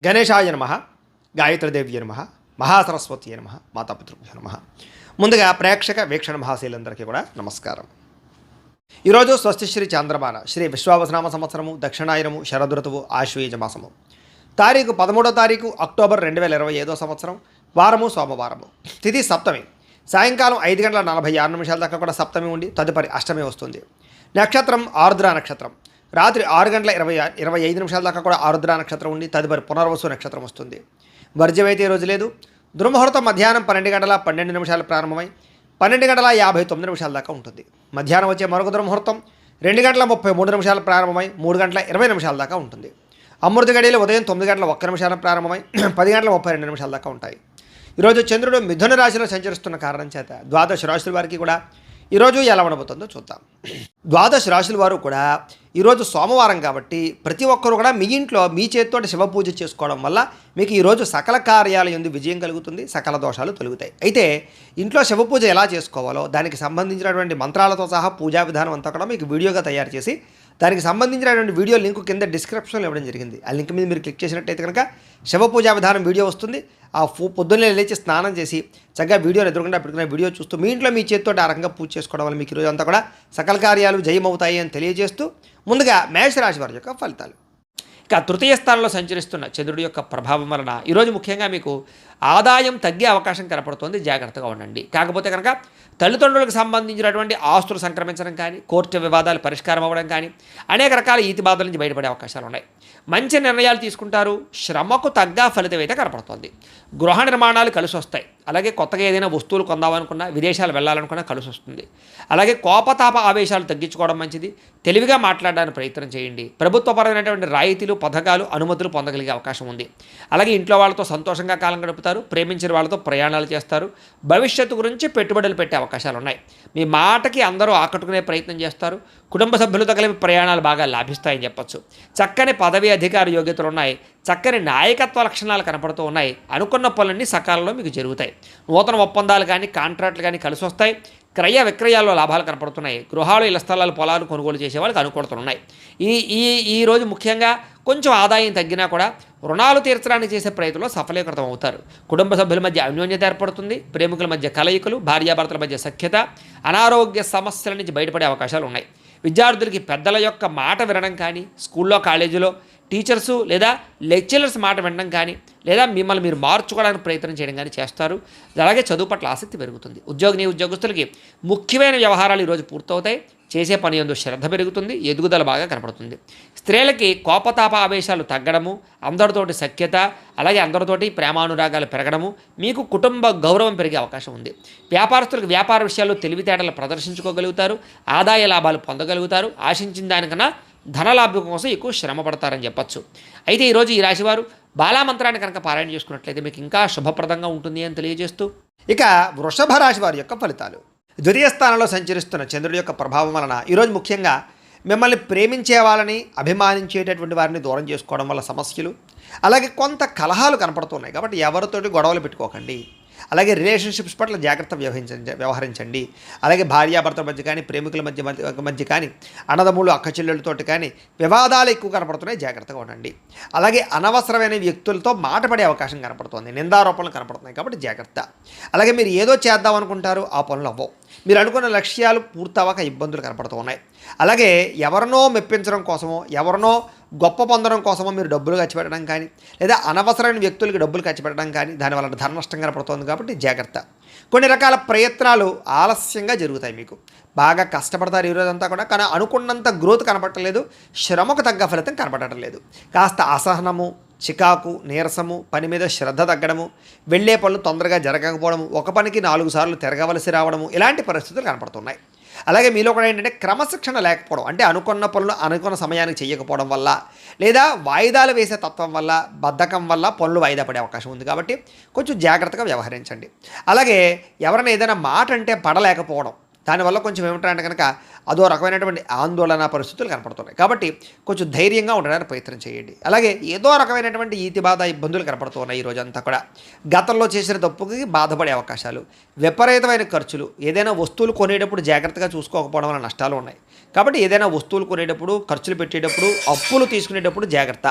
గణేశాయ నమః, గాయత్రీదేవ్య నమః, మహాసరస్వతి నమః, మాతాపితృభ్యో నమః. ముందుగా ప్రేక్షక వీక్షణ మహాశీలందరికీ కూడా నమస్కారం. ఈరోజు స్వస్తిశ్రీ చాంద్రమాన శ్రీ విశ్వావసనామ సంవత్సరము దక్షిణాయనము శరదృతువు ఆశ్వయుజ మాసము తారీఖు 13వ తారీఖు అక్టోబర్ 2025 సంవత్సరం వారము సోమవారము తిథి సప్తమి సాయంకాలం 5:46 దాకా కూడా సప్తమి ఉండి తదుపరి అష్టమి వస్తుంది. నక్షత్రం ఆరుద్ర నక్షత్రం రాత్రి 6:25 దాకా కూడా ఆరుద్ర నక్షత్రం ఉండి తదుపరి పునర్వసు నక్షత్రం వస్తుంది. వర్జ్యమైతే రోజు లేదు. దుర్ముహూర్తం మధ్యాహ్నం 12:12 ప్రారంభమై 12:59 దాకా ఉంటుంది. మధ్యాహ్నం వచ్చే మరొక దుర్ముహూర్తం 2:33 ప్రారంభమై 3:20 దాకా ఉంటుంది. అమృత గడియలు ఉదయం 9:01 ప్రారంభమై 10:32 దాకా ఉంటాయి. ఈరోజు చంద్రుడు మిథున రాశిలో సంచరిస్తున్న కారణం చేత ద్వాదశ రాశుల వారికి కూడా ఈరోజు ఎలా ఉండబోతుందో చూద్దాం. ద్వాదశ రాశుల వారు కూడా ఈరోజు సోమవారం కాబట్టి ప్రతి ఒక్కరు కూడా మీ ఇంట్లో మీ చేతితోటి శివ పూజ చేసుకోవడం వల్ల మీకు ఈరోజు సకల కార్యాల యందు విజయం కలుగుతుంది, సకల దోషాలు తొలగుతాయి. అయితే ఇంట్లో శివ పూజ ఎలా చేసుకోవాలో దానికి సంబంధించినటువంటి మంత్రాలతో సహా పూజా విధానం అంతా కూడా మీకు వీడియోగా తయారు చేసి దానికి సంబంధించినటువంటి వీడియో లింక్ కింద డిస్క్రిప్షన్లో ఇవ్వడం జరిగింది. ఆ లింక్ మీద మీరు క్లిక్ చేసినట్టయితే కనుక శివ పూజా విధానం వీడియో వస్తుంది. ఆ పొద్దున్నే లేచి స్నానం చేసి చక్కగా వీడియోని ఎదురుకుండా పెట్టుకునే వీడియో చూస్తూ మీ ఇంట్లో మీ చేతితో ఆ రకంగా పూజ చేసుకోవడం వల్ల మీకు ఈరోజు అంతా కూడా సకల కార్యాలు జయమవుతాయి అని తెలియజేస్తూ ముందుగా మేషరాశి వారి యొక్క ఫలితాలు. ఇక తృతీయ స్థానంలో సంచరిస్తున్న చంద్రుడి యొక్క ప్రభావం వలన ఈరోజు ముఖ్యంగా మీకు ఆదాయం తగ్గే అవకాశం కనపడుతుంది. జాగ్రత్తగా ఉండండి. కాకపోతే కనుక తల్లిదండ్రులకు సంబంధించినటువంటి ఆస్తులు సంక్రమించడం కానీ, కోర్టు వివాదాలు పరిష్కారం అవ్వడం కానీ, అనేక రకాల ఈతి బాధల నుంచి బయటపడే అవకాశాలు ఉన్నాయి. మంచి నిర్ణయాలు తీసుకుంటారు. శ్రమకు తగ్గ ఫలితం అయితే కనపడుతుంది. గృహ నిర్మాణాలు కలిసి వస్తాయి. అలాగే కొత్తగా ఏదైనా వస్తువులు కొందామనుకున్నా, విదేశాలు వెళ్ళాలనుకున్నా కలిసి వస్తుంది. అలాగే కోపతాప ఆవేశాలు తగ్గించుకోవడం మంచిది. తెలివిగా మాట్లాడడానికి ప్రయత్నం చేయండి. ప్రభుత్వపరమైనటువంటి రాయితీలు, పథకాలు, అనుమతులు పొందగలిగే అవకాశం ఉంది. అలాగే ఇంట్లో వాళ్ళతో సంతోషంగా కాలం గడుపుతారు. ప్రేమించిన వాళ్ళతో ప్రయాణాలు చేస్తారు. భవిష్యత్తు గురించి పెట్టుబడులు పెట్టే అవకాశాలు ఉన్నాయి. మీ మాటకి అందరూ ఆకట్టుకునే ప్రయత్నం చేస్తారు. కుటుంబ సభ్యులతో కలిపి ప్రయాణాలు బాగా లాభిస్తాయని చెప్పచ్చు. చక్కని పదవి అధికార యోగ్యతలు ఉన్నాయి. చక్కని నాయకత్వ లక్షణాలు కనపడుతూ ఉన్నాయి. అనుకున్న పనులన్నీ సకాలంలో మీకు జరుగుతాయి. నూతన ఒప్పందాలు కానీ, కాంట్రాక్ట్లు కానీ కలిసి వస్తాయి. క్రయ విక్రయాల్లో లాభాలు కనపడుతున్నాయి. గృహాలు, ఇళ్ల స్థలాలు, పొలాలు కొనుగోలు చేసే వాళ్ళకి అనుకూలతలున్నాయి. ఈ రోజు ముఖ్యంగా కొంచెం ఆదాయం తగ్గినా కూడా రుణాలు తీర్చడానికి చేసే ప్రయత్నంలో సఫలీకృతం అవుతారు. కుటుంబ సభ్యుల మధ్య అన్యోన్యత ఏర్పడుతుంది. ప్రేమికుల మధ్య కలయికలు, భార్యాభర్తల మధ్య సఖ్యత, అనారోగ్య సమస్యల నుంచి బయటపడే అవకాశాలు ఉన్నాయి. విద్యార్థులకి పెద్దల యొక్క మాట వినడం కానీ, స్కూల్లో కాలేజీలో టీచర్సు లేదా లెక్చరర్స్ మాట వినడం కానీ, లేదా మిమ్మల్ని మీరు మార్చుకోవడానికి ప్రయత్నం చేయడం కానీ చేస్తారు. అలాగే చదువు పట్ల ఆసక్తి పెరుగుతుంది. ఉద్యోగస్తులకి ముఖ్యమైన వ్యవహారాలు ఈరోజు పూర్తవుతాయి. చేసే పని యందు శ్రద్ధ పెరుగుతుంది. ఎదుగుదల బాగా కనపడుతుంది. స్త్రీలకి కోపతాప ఆవేశాలు తగ్గడము, అందరితోటి సఖ్యత, అలాగే అందరితోటి ప్రేమానురాగాలు పెరగడము, మీకు కుటుంబ గౌరవం పెరిగే అవకాశం ఉంది. వ్యాపారస్తులకు వ్యాపార విషయాల్లో తెలివితేటలు ప్రదర్శించుకోగలుగుతారు. ఆదాయ లాభాలు పొందగలుగుతారు. ఆశించిన దానికన్నా ధనలాభం కోసం ఎక్కువ శ్రమ పడతారని చెప్పచ్చు. అయితే ఈరోజు ఈ రాశివారు బాలామంత్రాన్ని కనుక పారాయణ చేసుకున్నట్లయితే మీకు ఇంకా శుభప్రదంగా ఉంటుంది అని తెలియజేస్తూ ఇక వృషభ రాశి వారి యొక్క ఫలితాలు. ద్వితీయ స్థానంలో సంచరిస్తున్న చంద్రుడి యొక్క ప్రభావం వలన ఈరోజు ముఖ్యంగా మిమ్మల్ని ప్రేమించే వాళ్ళని, అభిమానించేటటువంటి వారిని దూరం చేసుకోవడం వల్ల సమస్యలు, అలాగే కొంత కలహాలు కనపడుతున్నాయి. కాబట్టి ఎవరితోటి గొడవలు పెట్టుకోకండి. అలాగే రిలేషన్షిప్స్ పట్ల జాగ్రత్త వ్యవహరించండి. అలాగే భార్యాభర్తల మధ్య కానీ, ప్రేమికుల మధ్య కానీ, అన్నదమ్ములు అక్క చెల్లెళ్ళతోటి కానీ వివాదాలు ఎక్కువ కనపడుతున్నాయి. జాగ్రత్తగా ఉండండి. అలాగే అనవసరమైన వ్యక్తులతో మాట పడే అవకాశం కనపడుతుంది. నిందారోపణలు కనపడుతున్నాయి. కాబట్టి జాగ్రత్త. అలాగే మీరు ఏదో చేద్దాం అనుకుంటారు, ఆ పనులు అవ్వవు. మీరు అనుకున్న లక్ష్యాలు పూర్తవక ఇబ్బందులు కనపడుతూ ఉన్నాయి. అలాగే ఎవరినో మెప్పించడం కోసమో, ఎవరినో గొప్ప పొందడం కోసమో మీరు డబ్బులు ఖర్చు పెట్టడం కానీ, లేదా అనవసరమైన వ్యక్తులకి డబ్బులు ఖర్చు పెట్టడం కానీ దానివల్ల ధన నష్టం కనపడుతుంది. కాబట్టి జాగ్రత్త. కొన్ని రకాల ప్రయత్నాలు ఆలస్యంగా జరుగుతాయి. మీకు బాగా కష్టపడతారు ఈరోజంతా కూడా, కానీ అనుకున్నంత గ్రోత్ కనపడలేదు. శ్రమకు తగ్గ ఫలితం కనపడటం లేదు. కాస్త అసహనము, చికాకు, నీరసము, పని మీద శ్రద్ధ తగ్గడము, వెళ్ళే పనులు తొందరగా జరగకపోవడము, ఒక పనికి 4 సార్లు తిరగవలసి రావడము, ఇలాంటి పరిస్థితులు కనపడుతున్నాయి. అలాగే మీలో కూడా ఏంటంటే క్రమశిక్షణ లేకపోవడం, అంటే అనుకున్న పనులు అనుకున్న సమయానికి చేయకపోవడం వల్ల, లేదా వాయిదాలు వేసే తత్వం వల్ల, బద్ధకం వల్ల పనులు వాయిదా పడే అవకాశం ఉంది. కాబట్టి కొంచెం జాగ్రత్తగా వ్యవహరించండి. అలాగే ఎవరైనా ఏదైనా మాట అంటే పడలేకపోవడం, దానివల్ల కొంచెం ఏమిటంటే కనుక అదో రకమైనటువంటి ఆందోళన పరిస్థితులు కనపడుతున్నాయి. కాబట్టి కొంచెం ధైర్యంగా ఉండడానికి ప్రయత్నం చేయండి. అలాగే ఏదో రకమైనటువంటి ఈతి బాధ ఇబ్బందులు కనపడుతున్నాయి. ఈ రోజంతా కూడా గతంలో చేసిన తప్పుకి బాధపడే అవకాశాలు, విపరీతమైన ఖర్చులు, ఏదైనా వస్తువులు కొనేటప్పుడు జాగ్రత్తగా చూసుకోకపోవడం వల్ల నష్టాలు ఉన్నాయి. కాబట్టి ఏదైనా వస్తువులు కొనేటప్పుడు, ఖర్చులు పెట్టేటప్పుడు, అప్పులు తీసుకునేటప్పుడు జాగ్రత్త.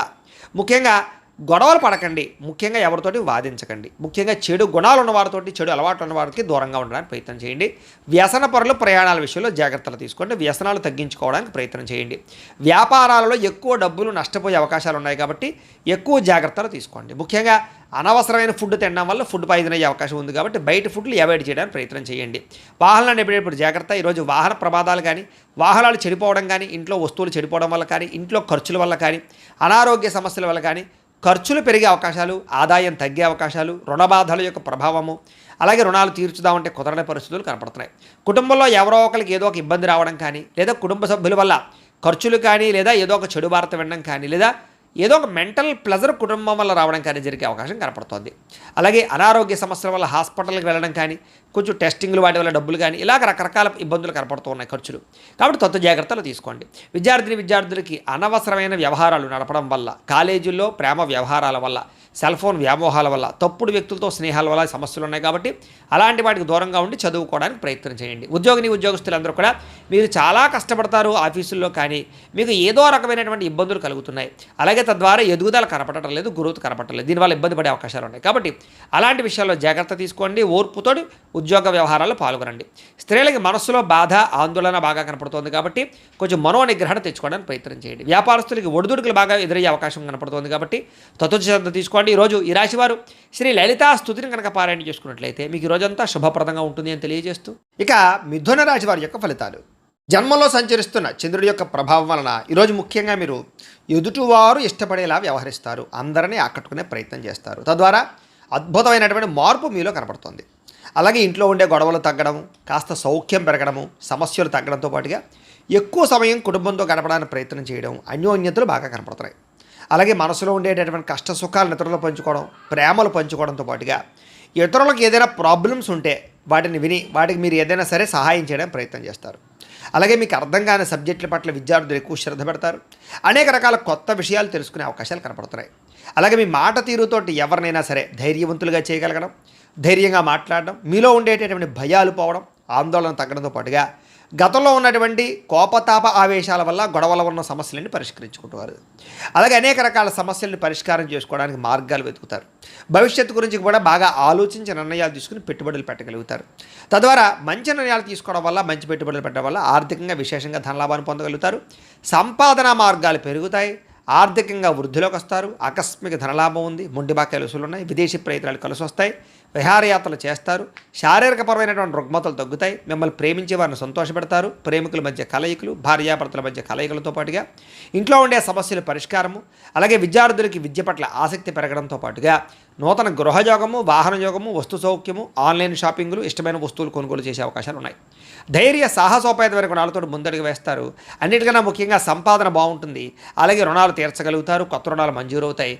ముఖ్యంగా గొడవలు పడకండి, ముఖ్యంగా ఎవరితోటి వాదించకండి, ముఖ్యంగా చెడు గుణాలు ఉన్న వారితోటి, చెడు అలవాట్లు ఉన్న వారికి దూరంగా ఉండడానికి ప్రయత్నం చేయండి. వ్యసన పరులు ప్రయాణాల విషయంలో జాగ్రత్తలు తీసుకోండి, వ్యసనాలు తగ్గించుకోవడానికి ప్రయత్నం చేయండి. వ్యాపారాలలో ఎక్కువ డబ్బులు నష్టపోయే అవకాశాలు ఉన్నాయి కాబట్టి ఎక్కువ జాగ్రత్తలు తీసుకోండి. ముఖ్యంగా అనవసరమైన ఫుడ్ తినడం వల్ల ఫుడ్ పాయిజన్ అయ్యే అవకాశం ఉంది కాబట్టి బయట ఫుడ్లు అవాయిడ్ చేయడానికి ప్రయత్నం చేయండి. వాహనాన్ని ఎప్పుడెప్పుడు జాగ్రత్త. ఈరోజు వాహన ప్రమాదాలు కానీ, వాహనాలు చెడిపోవడం కానీ, ఇంట్లో వస్తువులు చెడిపోవడం వల్ల కానీ, ఇంట్లో ఖర్చుల వల్ల కానీ, అనారోగ్య సమస్యల వల్ల కానీ ఖర్చులు పెరిగే అవకాశాలు, ఆదాయం తగ్గే అవకాశాలు, రుణబాధల యొక్క ప్రభావము, అలాగే రుణాలు తీర్చుదామంటే కుదరని పరిస్థితులు కనపడుతున్నాయి. కుటుంబంలో ఎవరో ఒకరికి ఏదో ఒక ఇబ్బంది రావడం కానీ, లేదా కుటుంబ సభ్యుల వల్ల ఖర్చులు కానీ, లేదా ఏదో ఒక చెడు వార్త వినడం కానీ, లేదా ఏదో ఒక మెంటల్ ప్లెజర్ కుటుంబం వల్ల రావడం కానీ జరిగే అవకాశం కనపడుతోంది. అలాగే అనారోగ్య సమస్యల వల్ల హాస్పిటల్కి వెళ్ళడం కానీ, కొంచెం టెస్టింగ్లు వాటి వల్ల డబ్బులు కానీ, ఇలాగ రకరకాల ఇబ్బందులు కనపడుతూ ఉన్నాయి, ఖర్చులు. కాబట్టి తత్వ జాగ్రత్తలు తీసుకోండి. విద్యార్థులకి అనవసరమైన వ్యవహారాలు నడపడం వల్ల, కాలేజీల్లో ప్రేమ వ్యవహారాల వల్ల, సెల్ ఫోన్ వ్యామోహాల వల్ల, తప్పుడు వ్యక్తులతో స్నేహాల వల్ల సమస్యలు ఉన్నాయి కాబట్టి అలాంటి వాటికి దూరంగా ఉండి చదువుకోవడానికి ప్రయత్నం చేయండి. ఉద్యోగస్తులందరూ కూడా మీరు చాలా కష్టపడతారు ఆఫీసుల్లో, కానీ మీకు ఏదో రకమైనటువంటి ఇబ్బందులు కలుగుతున్నాయి. అలాగే తద్వారా ఎదుగుదల కనపడటం లేదు, గ్రోత్ కనపడటం లేదు, దీనివల్ల ఇబ్బంది పడే అవకాశాలు ఉన్నాయి. కాబట్టి అలాంటి విషయాల్లో జాగ్రత్త తీసుకోండి. ఓర్పుతోటి ఉద్యోగ వ్యవహారాల్లో పాల్గొనండి. స్త్రీలకి మనస్సులో బాధ, ఆందోళన బాగా కనపడుతోంది కాబట్టి కొంచెం మనోనిగ్రహణ తెచ్చుకోవడానికి ప్రయత్నం చేయండి. వ్యాపారస్తులకి ఒడిదుడుకులు బాగా ఎదురయ్యే అవకాశం కనపడుతోంది కాబట్టి తత్వశ్రద్ధ తీసుకోండి. ఈరోజు ఈ రాశివారు శ్రీ లలితా స్తుతిని కనుక పారాయణ చేసుకున్నట్లయితే మీకు ఈ రోజంతా శుభప్రదంగా ఉంటుంది అని తెలియజేస్తూ, ఇక మిథున రాశి వారి యొక్క ఫలితాలు. జన్మలో సంచరిస్తున్న చంద్రుడి యొక్క ప్రభావం వలన ఈరోజు ముఖ్యంగా మీరు ఎదుటివారు ఇష్టపడేలా వ్యవహరిస్తారు, అందరినీ ఆకట్టుకునే ప్రయత్నం చేస్తారు. తద్వారా అద్భుతమైనటువంటి మార్పు మీలో కనపడుతుంది. అలాగే ఇంట్లో ఉండే గొడవలు తగ్గడం, కాస్త సౌఖ్యం పెరగడము, సమస్యలు తగ్గడంతో పాటుగా ఎక్కువ సమయం కుటుంబంతో గడపడానికి ప్రయత్నం చేయడం, అన్యోన్యతలు బాగా కనపడుతున్నాయి. అలాగే మనసులో ఉండేటటువంటి కష్ట సుఖాలను ఇతరులు పంచుకోవడం, ప్రేమలు పంచుకోవడంతో పాటుగా ఇతరులకు ఏదైనా ప్రాబ్లమ్స్ ఉంటే వాటిని విని వాటికి మీరు ఏదైనా సరే సహాయం చేయడానికి ప్రయత్నం చేస్తారు. అలాగే మీకు అర్థం కాని సబ్జెక్టుల పట్ల విద్యార్థులు ఎక్కువ శ్రద్ధ పెడతారు. అనేక రకాల కొత్త విషయాలు తెలుసుకునే అవకాశాలు కనపడుతున్నాయి. అలాగే మీ మాట తీరుతోటి ఎవరినైనా సరే ధైర్యవంతులుగా చేయగలగడం, ధైర్యంగా మాట్లాడడం, మీలో ఉండేటటువంటి భయాలు పోవడం, ఆందోళన తగ్గడంతో పాటుగా గతంలో ఉన్నటువంటి కోపతాప ఆవేశాల వల్ల గొడవల ఉన్న సమస్యలన్నీ పరిష్కరించుకుంటారు. అలాగే అనేక రకాల సమస్యలను పరిష్కారం చేసుకోవడానికి మార్గాలు వెతుకుతారు. భవిష్యత్తు గురించి కూడా బాగా ఆలోచించి నిర్ణయాలు తీసుకుని పెట్టుబడులు పెట్టగలుగుతారు. తద్వారా మంచి నిర్ణయాలు తీసుకోవడం వల్ల, మంచి పెట్టుబడులు పెట్టడం వల్ల ఆర్థికంగా విశేషంగా ధనలాభాన్ని పొందగలుగుతారు. సంపాదన మార్గాలు పెరుగుతాయి. ఆర్థికంగా వృద్ధిలోకి వస్తారు. ఆకస్మిక ధనలాభం ఉంది. మొండి బాక్యాలు వసూలు ఉన్నాయి. విదేశీ ప్రయత్నాలు కలిసి వస్తాయి. విహారయాత్రలు చేస్తారు. శారీరకపరమైనటువంటి రుగ్మతలు తగ్గుతాయి. మిమ్మల్ని ప్రేమించే వారిని సంతోషపెడతారు. ప్రేమికుల మధ్య కలయికలు, భార్యాభర్తల మధ్య కలయికలతో పాటుగా ఇంట్లో ఉండే సమస్యల పరిష్కారము, అలాగే విద్యార్థులకి విద్య పట్ల ఆసక్తి పెరగడంతో పాటుగా నూతన గృహయోగము, వాహన యోగము, వస్తు సౌఖ్యము, ఆన్లైన్ షాపింగ్లు, ఇష్టమైన వస్తువులు కొనుగోలు చేసే అవకాశాలు ఉన్నాయి. ధైర్య సాహసోపేతమైన గుణాలతో ముందడుగు వేస్తారు. అన్నిటికన్నా ముఖ్యంగా సంపాదన బాగుంటుంది. అలాగే రుణాలు తీర్చగలుగుతారు. కొత్త రుణాలు మంజూరవుతాయి.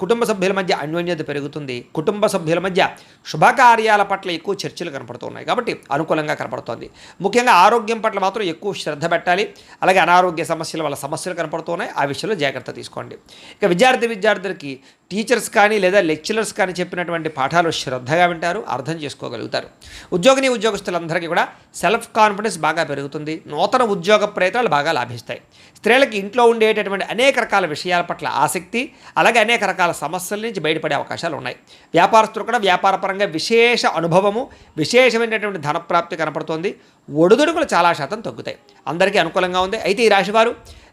కుటుంబ సభ్యుల మధ్య అన్యోన్యత పెరుగుతుంది. కుటుంబ సభ్యుల మధ్య శుభకార్యాల పట్ల ఎక్కువ చర్చలు కనపడుతున్నాయి కాబట్టి అనుకూలంగా కనపడుతోంది. ముఖ్యంగా ఆరోగ్యం పట్ల మాత్రం ఎక్కువ శ్రద్ధ పెట్టాలి. అలాగే అనారోగ్య సమస్యల వల్ల సమస్యలు కనపడుతున్నాయి. ఆ విషయంలో జాగ్రత్త తీసుకోండి. ఇక విద్యార్థులకి టీచర్స్ కానీ లేదా లెక్చరర్స్ కానీ చెప్పినటువంటి పాఠాలు శ్రద్ధగా వింటారు, అర్థం చేసుకోగలుగుతారు. ఉద్యోగస్తులందరికీ కూడా సెల్ఫ్ కాన్ఫిడెన్స్ బాగా పెరుగుతుంది. నూతన ఉద్యోగ ప్రయత్నాలు బాగా లాభిస్తాయి. స్త్రీలకి ఇంట్లో ఉండేటటువంటి అనేక రకాల విషయాల పట్ల ఆసక్తి, అలాగే అనేక రకాల సమస్యల నుంచి బయటపడే అవకాశాలు ఉన్నాయి. వ్యాపారస్తులు కూడా వ్యాపారపరంగా విశేష అనుభవము, విశేషమైనటువంటి ధనప్రాప్తి కనపడుతోంది. ఒడుదుడుకులు చాలా శాతం తగ్గుతాయి. అందరికీ అనుకూలంగా ఉంది. అయితే ఈ రాశివారు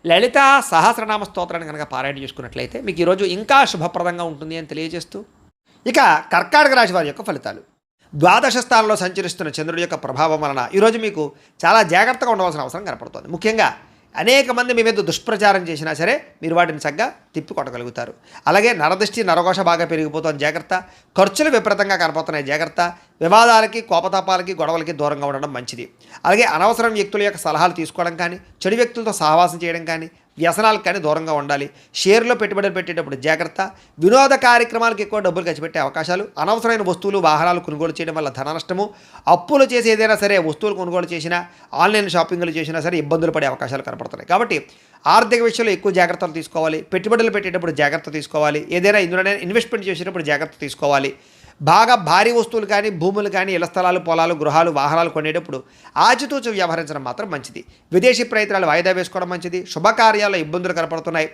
లలితా సహస్రనామ స్తోత్రాన్ని కనుక పారాయణ చేసుకున్నట్లయితే మీకు ఈరోజు ఇంకా శుభప్రదంగా ఉంటుంది అని తెలియజేస్తూ, ఇక కర్కాటక రాశి వారి యొక్క ఫలితాలు. ద్వాదశ స్థానంలో సంచరిస్తున్న చంద్రుడి యొక్క ప్రభావం వలన ఈరోజు మీకు చాలా జాగ్రత్తగా ఉండవలసిన అవసరం కనపడుతుంది. ముఖ్యంగా అనేక మంది మీ మీద దుష్ప్రచారం చేసినా సరే మీరు వాటిని చక్కగా తిప్పి కొట్టగలుగుతారు. అలాగే నరదృష్టి, నరఘోష బాగా పెరిగిపోతుంది, జాగ్రత్త. ఖర్చులు విపరీతంగా కనపడుతున్నాయి, జాగ్రత్త. వివాదాలకి, కోపతాపాలకి, గొడవలకి దూరంగా ఉండడం మంచిది. అలాగే అనవసరం వ్యక్తుల యొక్క సలహాలు తీసుకోవడం కానీ, చెడు వ్యక్తులతో సహవాసం చేయడం కానీ, వ్యసనాలకు కానీ దూరంగా ఉండాలి. షేర్లో పెట్టుబడులు పెట్టేటప్పుడు జాగ్రత్త. వినోద కార్యక్రమాలకు ఎక్కువ డబ్బులు ఖర్చు పెట్టే అవకాశాలు, అనవసరమైన వస్తువులు, వాహనాలు కొనుగోలు చేయడం వల్ల ధన నష్టము, అప్పులు చేసి ఏదైనా సరే వస్తువులు కొనుగోలు చేసినా, ఆన్లైన్ షాపింగ్లు చేసినా సరే ఇబ్బందులు పడే అవకాశాలు కనపడుతున్నాయి. కాబట్టి ఆర్థిక విషయంలో ఎక్కువ జాగ్రత్తలు తీసుకోవాలి. పెట్టుబడులు పెట్టేటప్పుడు జాగ్రత్త తీసుకోవాలి. ఏదైనా ఇందులోనే ఇన్వెస్ట్మెంట్ చేసేటప్పుడు జాగ్రత్త తీసుకోవాలి. బాగా భారీ వస్తువులు కానీ భూములు కానీ ఇళ్ల స్థలాలు పొలాలు గృహాలు వాహనాలు కొనేటప్పుడు ఆచితూచి వ్యవహరించడం మాత్రం మంచిది. విదేశీ ప్రయత్నాలు వాయిదా వేసుకోవడం మంచిది. శుభకార్యాల్లో ఇబ్బందులు కనపడుతున్నాయి.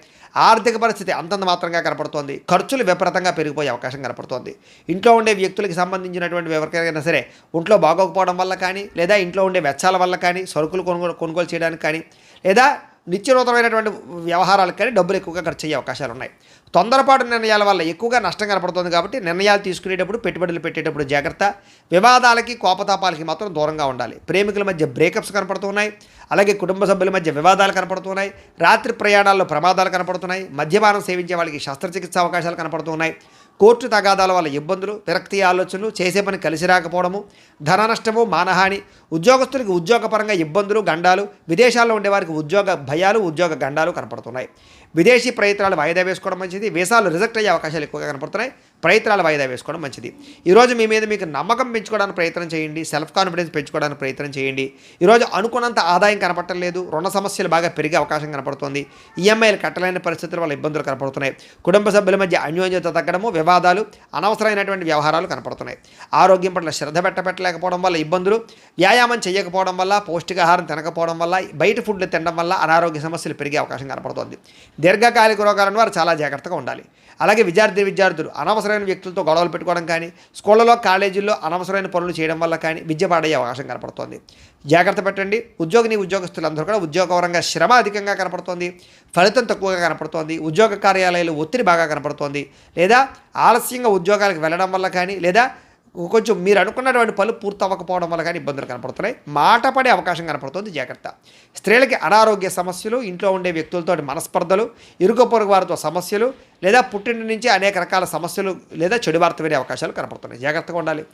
ఆర్థిక పరిస్థితి అంతంత మాత్రంగా కనపడుతోంది. ఖర్చులు విపరీతంగా పెరిగిపోయే అవకాశం కనపడుతోంది. ఇంట్లో ఉండే వ్యక్తులకు సంబంధించినటువంటి ఎవరికైనా సరే ఒంట్లో బాగోకపోవడం వల్ల కానీ లేదా ఇంట్లో ఉండే వెచ్చాల వల్ల కానీ సరుకులు కొనుగోలు చేయడానికి కానీ లేదా నిత్యనూతనమైనటువంటి వ్యవహారాలకు కానీ డబ్బులు ఎక్కువగా ఖర్చు అయ్యే అవకాశాలు ఉన్నాయి. తొందరపాటు నిర్ణయాల వల్ల ఎక్కువగా నష్టం కనపడుతుంది కాబట్టి నిర్ణయాలు తీసుకునేటప్పుడు పెట్టుబడులు పెట్టేటప్పుడు జాగ్రత్త. వివాదాలకి కోపతాపాలకి మాత్రం దూరంగా ఉండాలి. ప్రేమికుల మధ్య బ్రేకప్స్ కనపడుతున్నాయి. అలాగే కుటుంబ సభ్యుల మధ్య వివాదాలు కనపడుతున్నాయి. రాత్రి ప్రయాణాల్లో ప్రమాదాలు కనపడుతున్నాయి. మద్యపానం సేవించే వాళ్ళకి శస్త్రచికిత్స అవకాశాలు కనపడుతున్నాయి. కోర్టు తగాదాల వల్ల ఇబ్బందులు, విరక్తి ఆలోచనలు, చేసే పని కలిసి రాకపోవడము, ధన నష్టము, మానహాని, ఉద్యోగస్తులకి ఉద్యోగపరంగా ఇబ్బందులు, గండాలు, విదేశాల్లో ఉండేవారికి ఉద్యోగ భయాలు, ఉద్యోగ గండాలు కనపడుతున్నాయి. విదేశీ ప్రయత్నాలు వాయిదా వేసుకోవడం మంచిది. వీసాలు రిజెక్ట్ అయ్యే అవకాశాలు ఎక్కువగా కనపడుతున్నాయి. ప్రయత్నాలు వాయిదా వేసుకోవడం మంచిది. ఈరోజు మీ మీద మీకు నమ్మకం పెంచుకోవడానికి ప్రయత్నం చేయండి. సెల్ఫ్ కాన్ఫిడెన్స్ పెంచుకోవడానికి ప్రయత్నం చేయండి. ఈరోజు అనుకున్నంత ఆదాయం కనపడటం లేదు. రుణ సమస్యలు బాగా పెరిగే అవకాశం కనపడుతుంది. ఈఎంఐలు కట్టలేని పరిస్థితుల వల్ల ఇబ్బందులు కనపడుతున్నాయి. కుటుంబ సభ్యుల మధ్య అన్యోన్యత తగ్గడము, వివాదాలు, అనవసరమైనటువంటి వ్యవహారాలు కనపడుతున్నాయి. ఆరోగ్యం పట్ల శ్రద్ధ పెట్టలేకపోవడం వల్ల ఇబ్బందులు, వ్యాయామం చేయకపోవడం వల్ల, పౌష్టికాహారం తినకపోవడం వల్ల, బయట ఫుడ్లు తినడం వల్ల అనారోగ్య సమస్యలు పెరిగే అవకాశం కనపడుతుంది. దీర్ఘకాలిక రోగాలను వారు చాలా జాగ్రత్తగా ఉండాలి. అలాగే విద్యార్థులు అనవసరమైన వ్యక్తులతో గొడవలు పెట్టుకోవడం కానీ, స్కూళ్ళలో కాలేజీల్లో అనవసరమైన పనులు చేయడం వల్ల కానీ విద్య పాడయ్యే అవకాశం కనపడుతోంది. జాగ్రత్త పెట్టండి. ఉద్యోగస్తులందరూ కూడా ఉద్యోగపరంగా శ్రమ అధికంగా కనపడుతోంది. ఫలితం తక్కువగా కనపడుతోంది. ఉద్యోగ కార్యాలయాలు ఒత్తిడి బాగా కనపడుతోంది. లేదా ఆలస్యంగా ఉద్యోగాలకు వెళ్ళడం వల్ల కానీ లేదా కొంచెం మీరు అనుకున్నటువంటి పనులు పూర్తి అవ్వకపోవడం వల్ల కానీ ఇబ్బందులు కనపడుతున్నాయి. మాట పడే అవకాశం కనపడుతుంది. జాగ్రత్త. స్త్రీలకి అనారోగ్య సమస్యలు, ఇంట్లో ఉండే వ్యక్తులతో మనస్పర్ధలు, ఇరుగు పొరుగు వారితో సమస్యలు లేదా పుట్టింటి నుంచి అనేక రకాల సమస్యలు లేదా చెడు వార్త వినే అవకాశాలు కనపడుతున్నాయి. జాగ్రత్తగా ఉండాలి.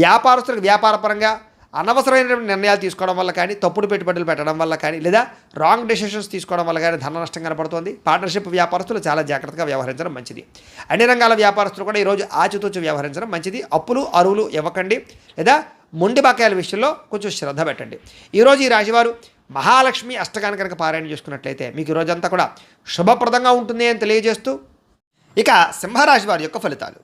వ్యాపారస్తులకు వ్యాపారపరంగా అనవసరమైన నిర్ణయాలు తీసుకోవడం వల్ల కానీ, తప్పుడు పెట్టుబడులు పెట్టడం వల్ల కానీ లేదా రాంగ్ డెసిషన్స్ తీసుకోవడం వల్ల కానీ ధన నష్టం కనపడుతుంది. పార్ట్నర్షిప్ వ్యాపారస్తులు చాలా జాగ్రత్తగా వ్యవహరించడం మంచిది. అన్ని రంగాల వ్యాపారస్తులు కూడా ఈరోజు ఆచితూచి వ్యవహరించడం మంచిది. అప్పులు అరువులు ఇవ్వకండి లేదా మొండి బకాయిల విషయంలో కొంచెం శ్రద్ధ పెట్టండి. ఈరోజు ఈ రాశివారు మహాలక్ష్మి అష్టకాన్ని కనుక పారాయణ చేసుకున్నట్లయితే మీకు ఈ రోజంతా కూడా శుభప్రదంగా ఉంటుంది అని తెలియజేస్తూ, ఇక సింహరాశి వారి యొక్క ఫలితాలు.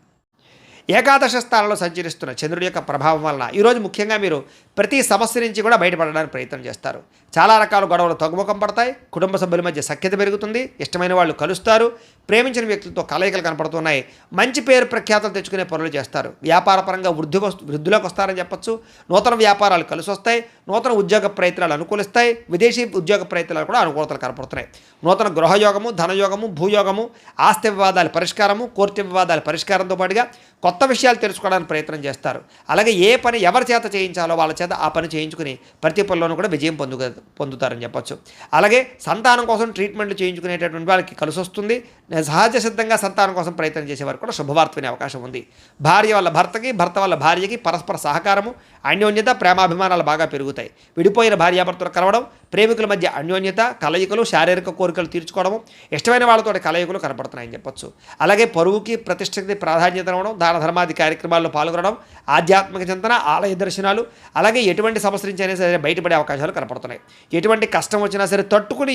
ఏకాదశ స్థానంలో సంచరిస్తున్న చంద్రుడి యొక్క ప్రభావం వలన ఈరోజు ముఖ్యంగా మీరు ప్రతి సమస్య నుంచి కూడా బయటపడడానికి ప్రయత్నం చేస్తారు. చాలా రకాల గొడవలు తగ్గుముఖం పడతాయి. కుటుంబ సభ్యుల మధ్య సఖ్యత పెరుగుతుంది. ఇష్టమైన వాళ్ళు కలుస్తారు. ప్రేమించిన వ్యక్తులతో కలయికలు కనపడుతున్నాయి. మంచి పేరు ప్రఖ్యాతలు తెచ్చుకునే పనులు చేస్తారు. వ్యాపారపరంగా వృద్ధిలోకి వస్తారని చెప్పొచ్చు. నూతన వ్యాపారాలు కలిసి వస్తాయి. నూతన ఉద్యోగ ప్రయత్నాలు అనుకూలిస్తాయి. విదేశీ ఉద్యోగ ప్రయత్నాలు కూడా అనుకూలతలు కనపడుతున్నాయి. నూతన గృహయోగము, ధనయోగము, భూయోగము, ఆస్తి వివాదాల పరిష్కారము, కోర్టు వివాదాల పరిష్కారంతో పాటుగా కొత్త విషయాలు తెలుసుకోవడానికి ప్రయత్నం చేస్తారు. అలాగే ఏ పని ఎవరి చేత చేయించాలో వాళ్ళ చేత ఆ పని చేయించుకుని ప్రతి పనిలోనూ కూడా విజయం పొందుతారని చెప్పొచ్చు. అలాగే సంతానం కోసం ట్రీట్మెంట్లు చేయించుకునేటటువంటి వాళ్ళకి కలిసి వస్తుంది. సహజ సిద్ధంగా సంతానం కోసం ప్రయత్నం చేసేవారు కూడా శుభవార్త వినే అవకాశం ఉంది. భార్య వల్ల భర్తకి, భర్త వల్ల భార్యకి పరస్పర సహకారము, అన్యోన్యత, ప్రేమాభిమానాలు బాగా పెరుగుతాయి. విడిపోయిన భార్యాభర్తలు కలవడం, ప్రేమికుల మధ్య అన్యోన్యత, కలయికలు, శారీరక కోరికలు తీర్చుకోవడం, ఇష్టమైన వాళ్ళతో కలయికలు కనపడుతున్నాయని చెప్పొచ్చు. అలాగే పరువుకి ప్రతిష్టకి ప్రాధాన్యత ఇవ్వడం, దాన ధర్మాది కార్యక్రమాల్లో పాల్గొనడం, ఆధ్యాత్మిక చింతన, ఆలయ దర్శనాలు, అలాగే ఎటువంటి సమస్య నుంచి అయినా సరే బయటపడే అవకాశాలు కనపడుతున్నాయి. ఎటువంటి కష్టం వచ్చినా సరే తట్టుకుని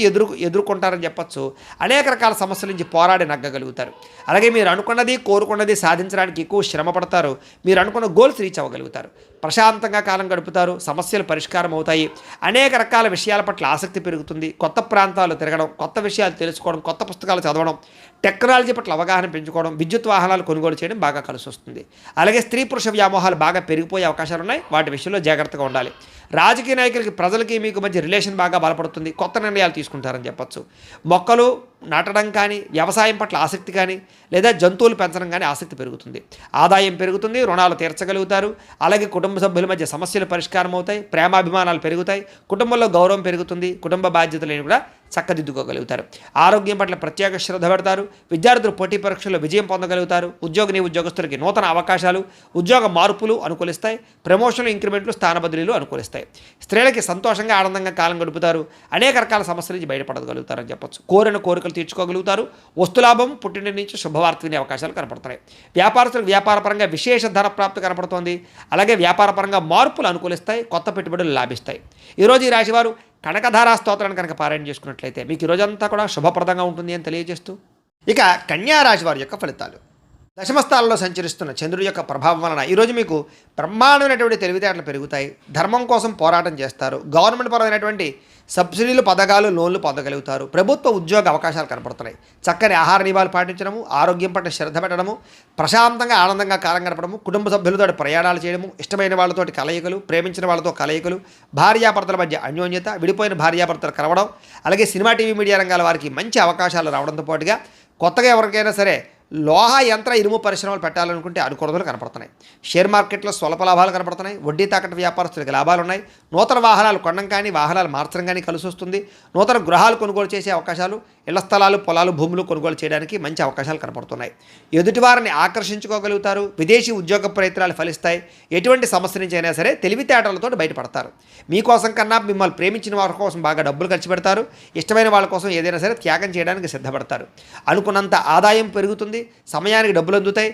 ఎదుర్కొంటారని చెప్పొచ్చు. అనేక రకాల సమస్యల నుంచి పోరాడి నగ్గగలుగుతారు. అలాగే మీరు అనుకున్నది కోరుకున్నది సాధించడానికి ఎక్కువ శ్రమ పడతారు. మీరు అనుకున్న గోల్స్ రీచ్ అవ్వగలుగుతారు. ప్రశాంతంగా కాలం గడుపుతారు. సమస్యలు పరిష్కారం అవుతాయి. అనేక రకాల విషయాల పట్ల ఆసక్తి పెరుగుతుంది. కొత్త ప్రాంతాలు తిరగడం, కొత్త విషయాలు తెలుసుకోవడం, కొత్త పుస్తకాలు చదవడం, టెక్నాలజీ పట్ల అవగాహన పెంచుకోవడం, విద్యుత్ వాహనాలు కొనుగోలు చేయడం బాగా కలిసి వస్తుంది. అలాగే స్త్రీ పురుష వ్యామోహాలు బాగా పెరిగిపోయే అవకాశాలు ఉన్నాయి. వాటి విషయంలో జాగ్రత్తగా ఉండాలి. రాజకీయ నాయకులకి, ప్రజలకి మీకు మధ్య రిలేషన్ బాగా బలపడుతుంది. కొత్త నిర్ణయాలు తీసుకుంటారని చెప్పొచ్చు. మొక్కలు నాటడం కానీ, వ్యవసాయం పట్ల ఆసక్తి కానీ లేదా జంతువులు పెంచడం కానీ ఆసక్తి పెరుగుతుంది. ఆదాయం పెరుగుతుంది. రుణాలు తీర్చగలుగుతారు. అలాగే కుటుంబ సభ్యుల మధ్య సమస్యలు పరిష్కారం అవుతాయి. ప్రేమాభిమానాలు పెరుగుతాయి. కుటుంబంలో గౌరవం పెరుగుతుంది. కుటుంబ బాధ్యతలను కూడా చక్కదిద్దుకోగలుగుతారు. ఆరోగ్యం పట్ల ప్రత్యేక శ్రద్ధ పెడతారు. విద్యార్థులు పోటీ పరీక్షల్లో విజయం పొందగలుగుతారు. ఉద్యోగస్తులకి నూతన అవకాశాలు, ఉద్యోగ మార్పులు అనుకూలిస్తాయి. ప్రమోషన్లు, ఇంక్రిమెంట్లు, స్థాన బదిలీలు అనుకూలిస్తాయి. స్త్రీలకి సంతోషంగా ఆనందంగా కాలం గడుపుతారు. అనేక రకాల సమస్యల నుంచి బయటపడగలుగుతారని చెప్పొచ్చు. కోరిన కోరికలు తీర్చుకోగలుగుతారు. వస్తులాభం, పుట్టింటి నుంచి శుభవార్త వినే అవకాశాలు కనపడుతున్నాయి. వ్యాపారస్తులకు వ్యాపారపరంగా విశేష ధన ప్రాప్తి కనపడుతోంది. అలాగే వ్యాపారపరంగా మార్పులు అనుకూలిస్తాయి. కొత్త పెట్టుబడులు లాభిస్తాయి. ఈరోజు ఈ రాశివారు కనకధారా స్తోత్రాన్ని కనుక పారాయణ చేసుకున్నట్లయితే మీకు ఈ రోజంతా కూడా శుభప్రదంగా ఉంటుంది అని తెలియజేస్తూ, ఇక కన్యా రాశి వారి యొక్క ఫలితాలు. దశమస్థానంలో సంచరిస్తున్న చంద్రుడి యొక్క ప్రభావం వలన ఈరోజు మీకు బ్రహ్మాండమైనటువంటి తెలివితేటలు పెరుగుతాయి. ధర్మం కోసం పోరాటం చేస్తారు. గవర్నమెంట్ పరమైనటువంటి సబ్సిడీలు, పథకాలు, లోన్లు పొందగలుగుతారు. ప్రభుత్వ ఉద్యోగ అవకాశాలు కనపడుతున్నాయి. చక్కని ఆహార నియమాలు పాటించడము, ఆరోగ్యం పట్ల శ్రద్ధ పెట్టడము, ప్రశాంతంగా ఆనందంగా కాలం గడపడము, కుటుంబ సభ్యులతో ప్రయాణాలు చేయడము, ఇష్టమైన వాళ్ళతోటి కలయికలు, ప్రేమించిన వాళ్ళతో కలయికలు, భార్యాభర్తల మధ్య అన్యోన్యత, విడిపోయిన భార్యాభర్తలు కలవడం, అలాగే సినిమా, టీవీ, మీడియా రంగాల వారికి మంచి అవకాశాలు రావడంతో పాటుగా కొత్తగా ఎవరికైనా సరే లోహ యంత్ర ఇనుము పరిశ్రమలు పెట్టాలనుకుంటే అనుకూలతలు కనపడుతున్నాయి. షేర్ మార్కెట్లో స్వల్ప లాభాలు కనపడుతున్నాయి. వడ్డీ తాకట్టు వ్యాపారస్తులకు లాభాలు ఉన్నాయి. నూతన వాహనాలు కొనడం కానీ, వాహనాలు మార్చడం కానీ కలిసి వస్తుంది. నూతన గృహాలు కొనుగోలు చేసే అవకాశాలు, ఇళ్ల స్థలాలు, పొలాలు, భూములు కొనుగోలు చేయడానికి మంచి అవకాశాలు కనపడుతున్నాయి. ఎదుటివారిని ఆకర్షించుకోగలుగుతారు. విదేశీ ఉద్యోగ ప్రయత్నాలు ఫలిస్తాయి. ఎటువంటి సమస్య నుంచి అయినా సరే తెలివితేటలతో బయటపడతారు. మీకోసం కన్నా మిమ్మల్ని ప్రేమించిన వారి కోసం బాగా డబ్బులు ఖర్చు పెడతారు. ఇష్టమైన వాళ్ళ కోసం ఏదైనా సరే త్యాగం చేయడానికి సిద్ధపడతారు. అనుకున్నంత ఆదాయం పెరుగుతుంది. సమయానికి డబ్బులు అందుతాయి.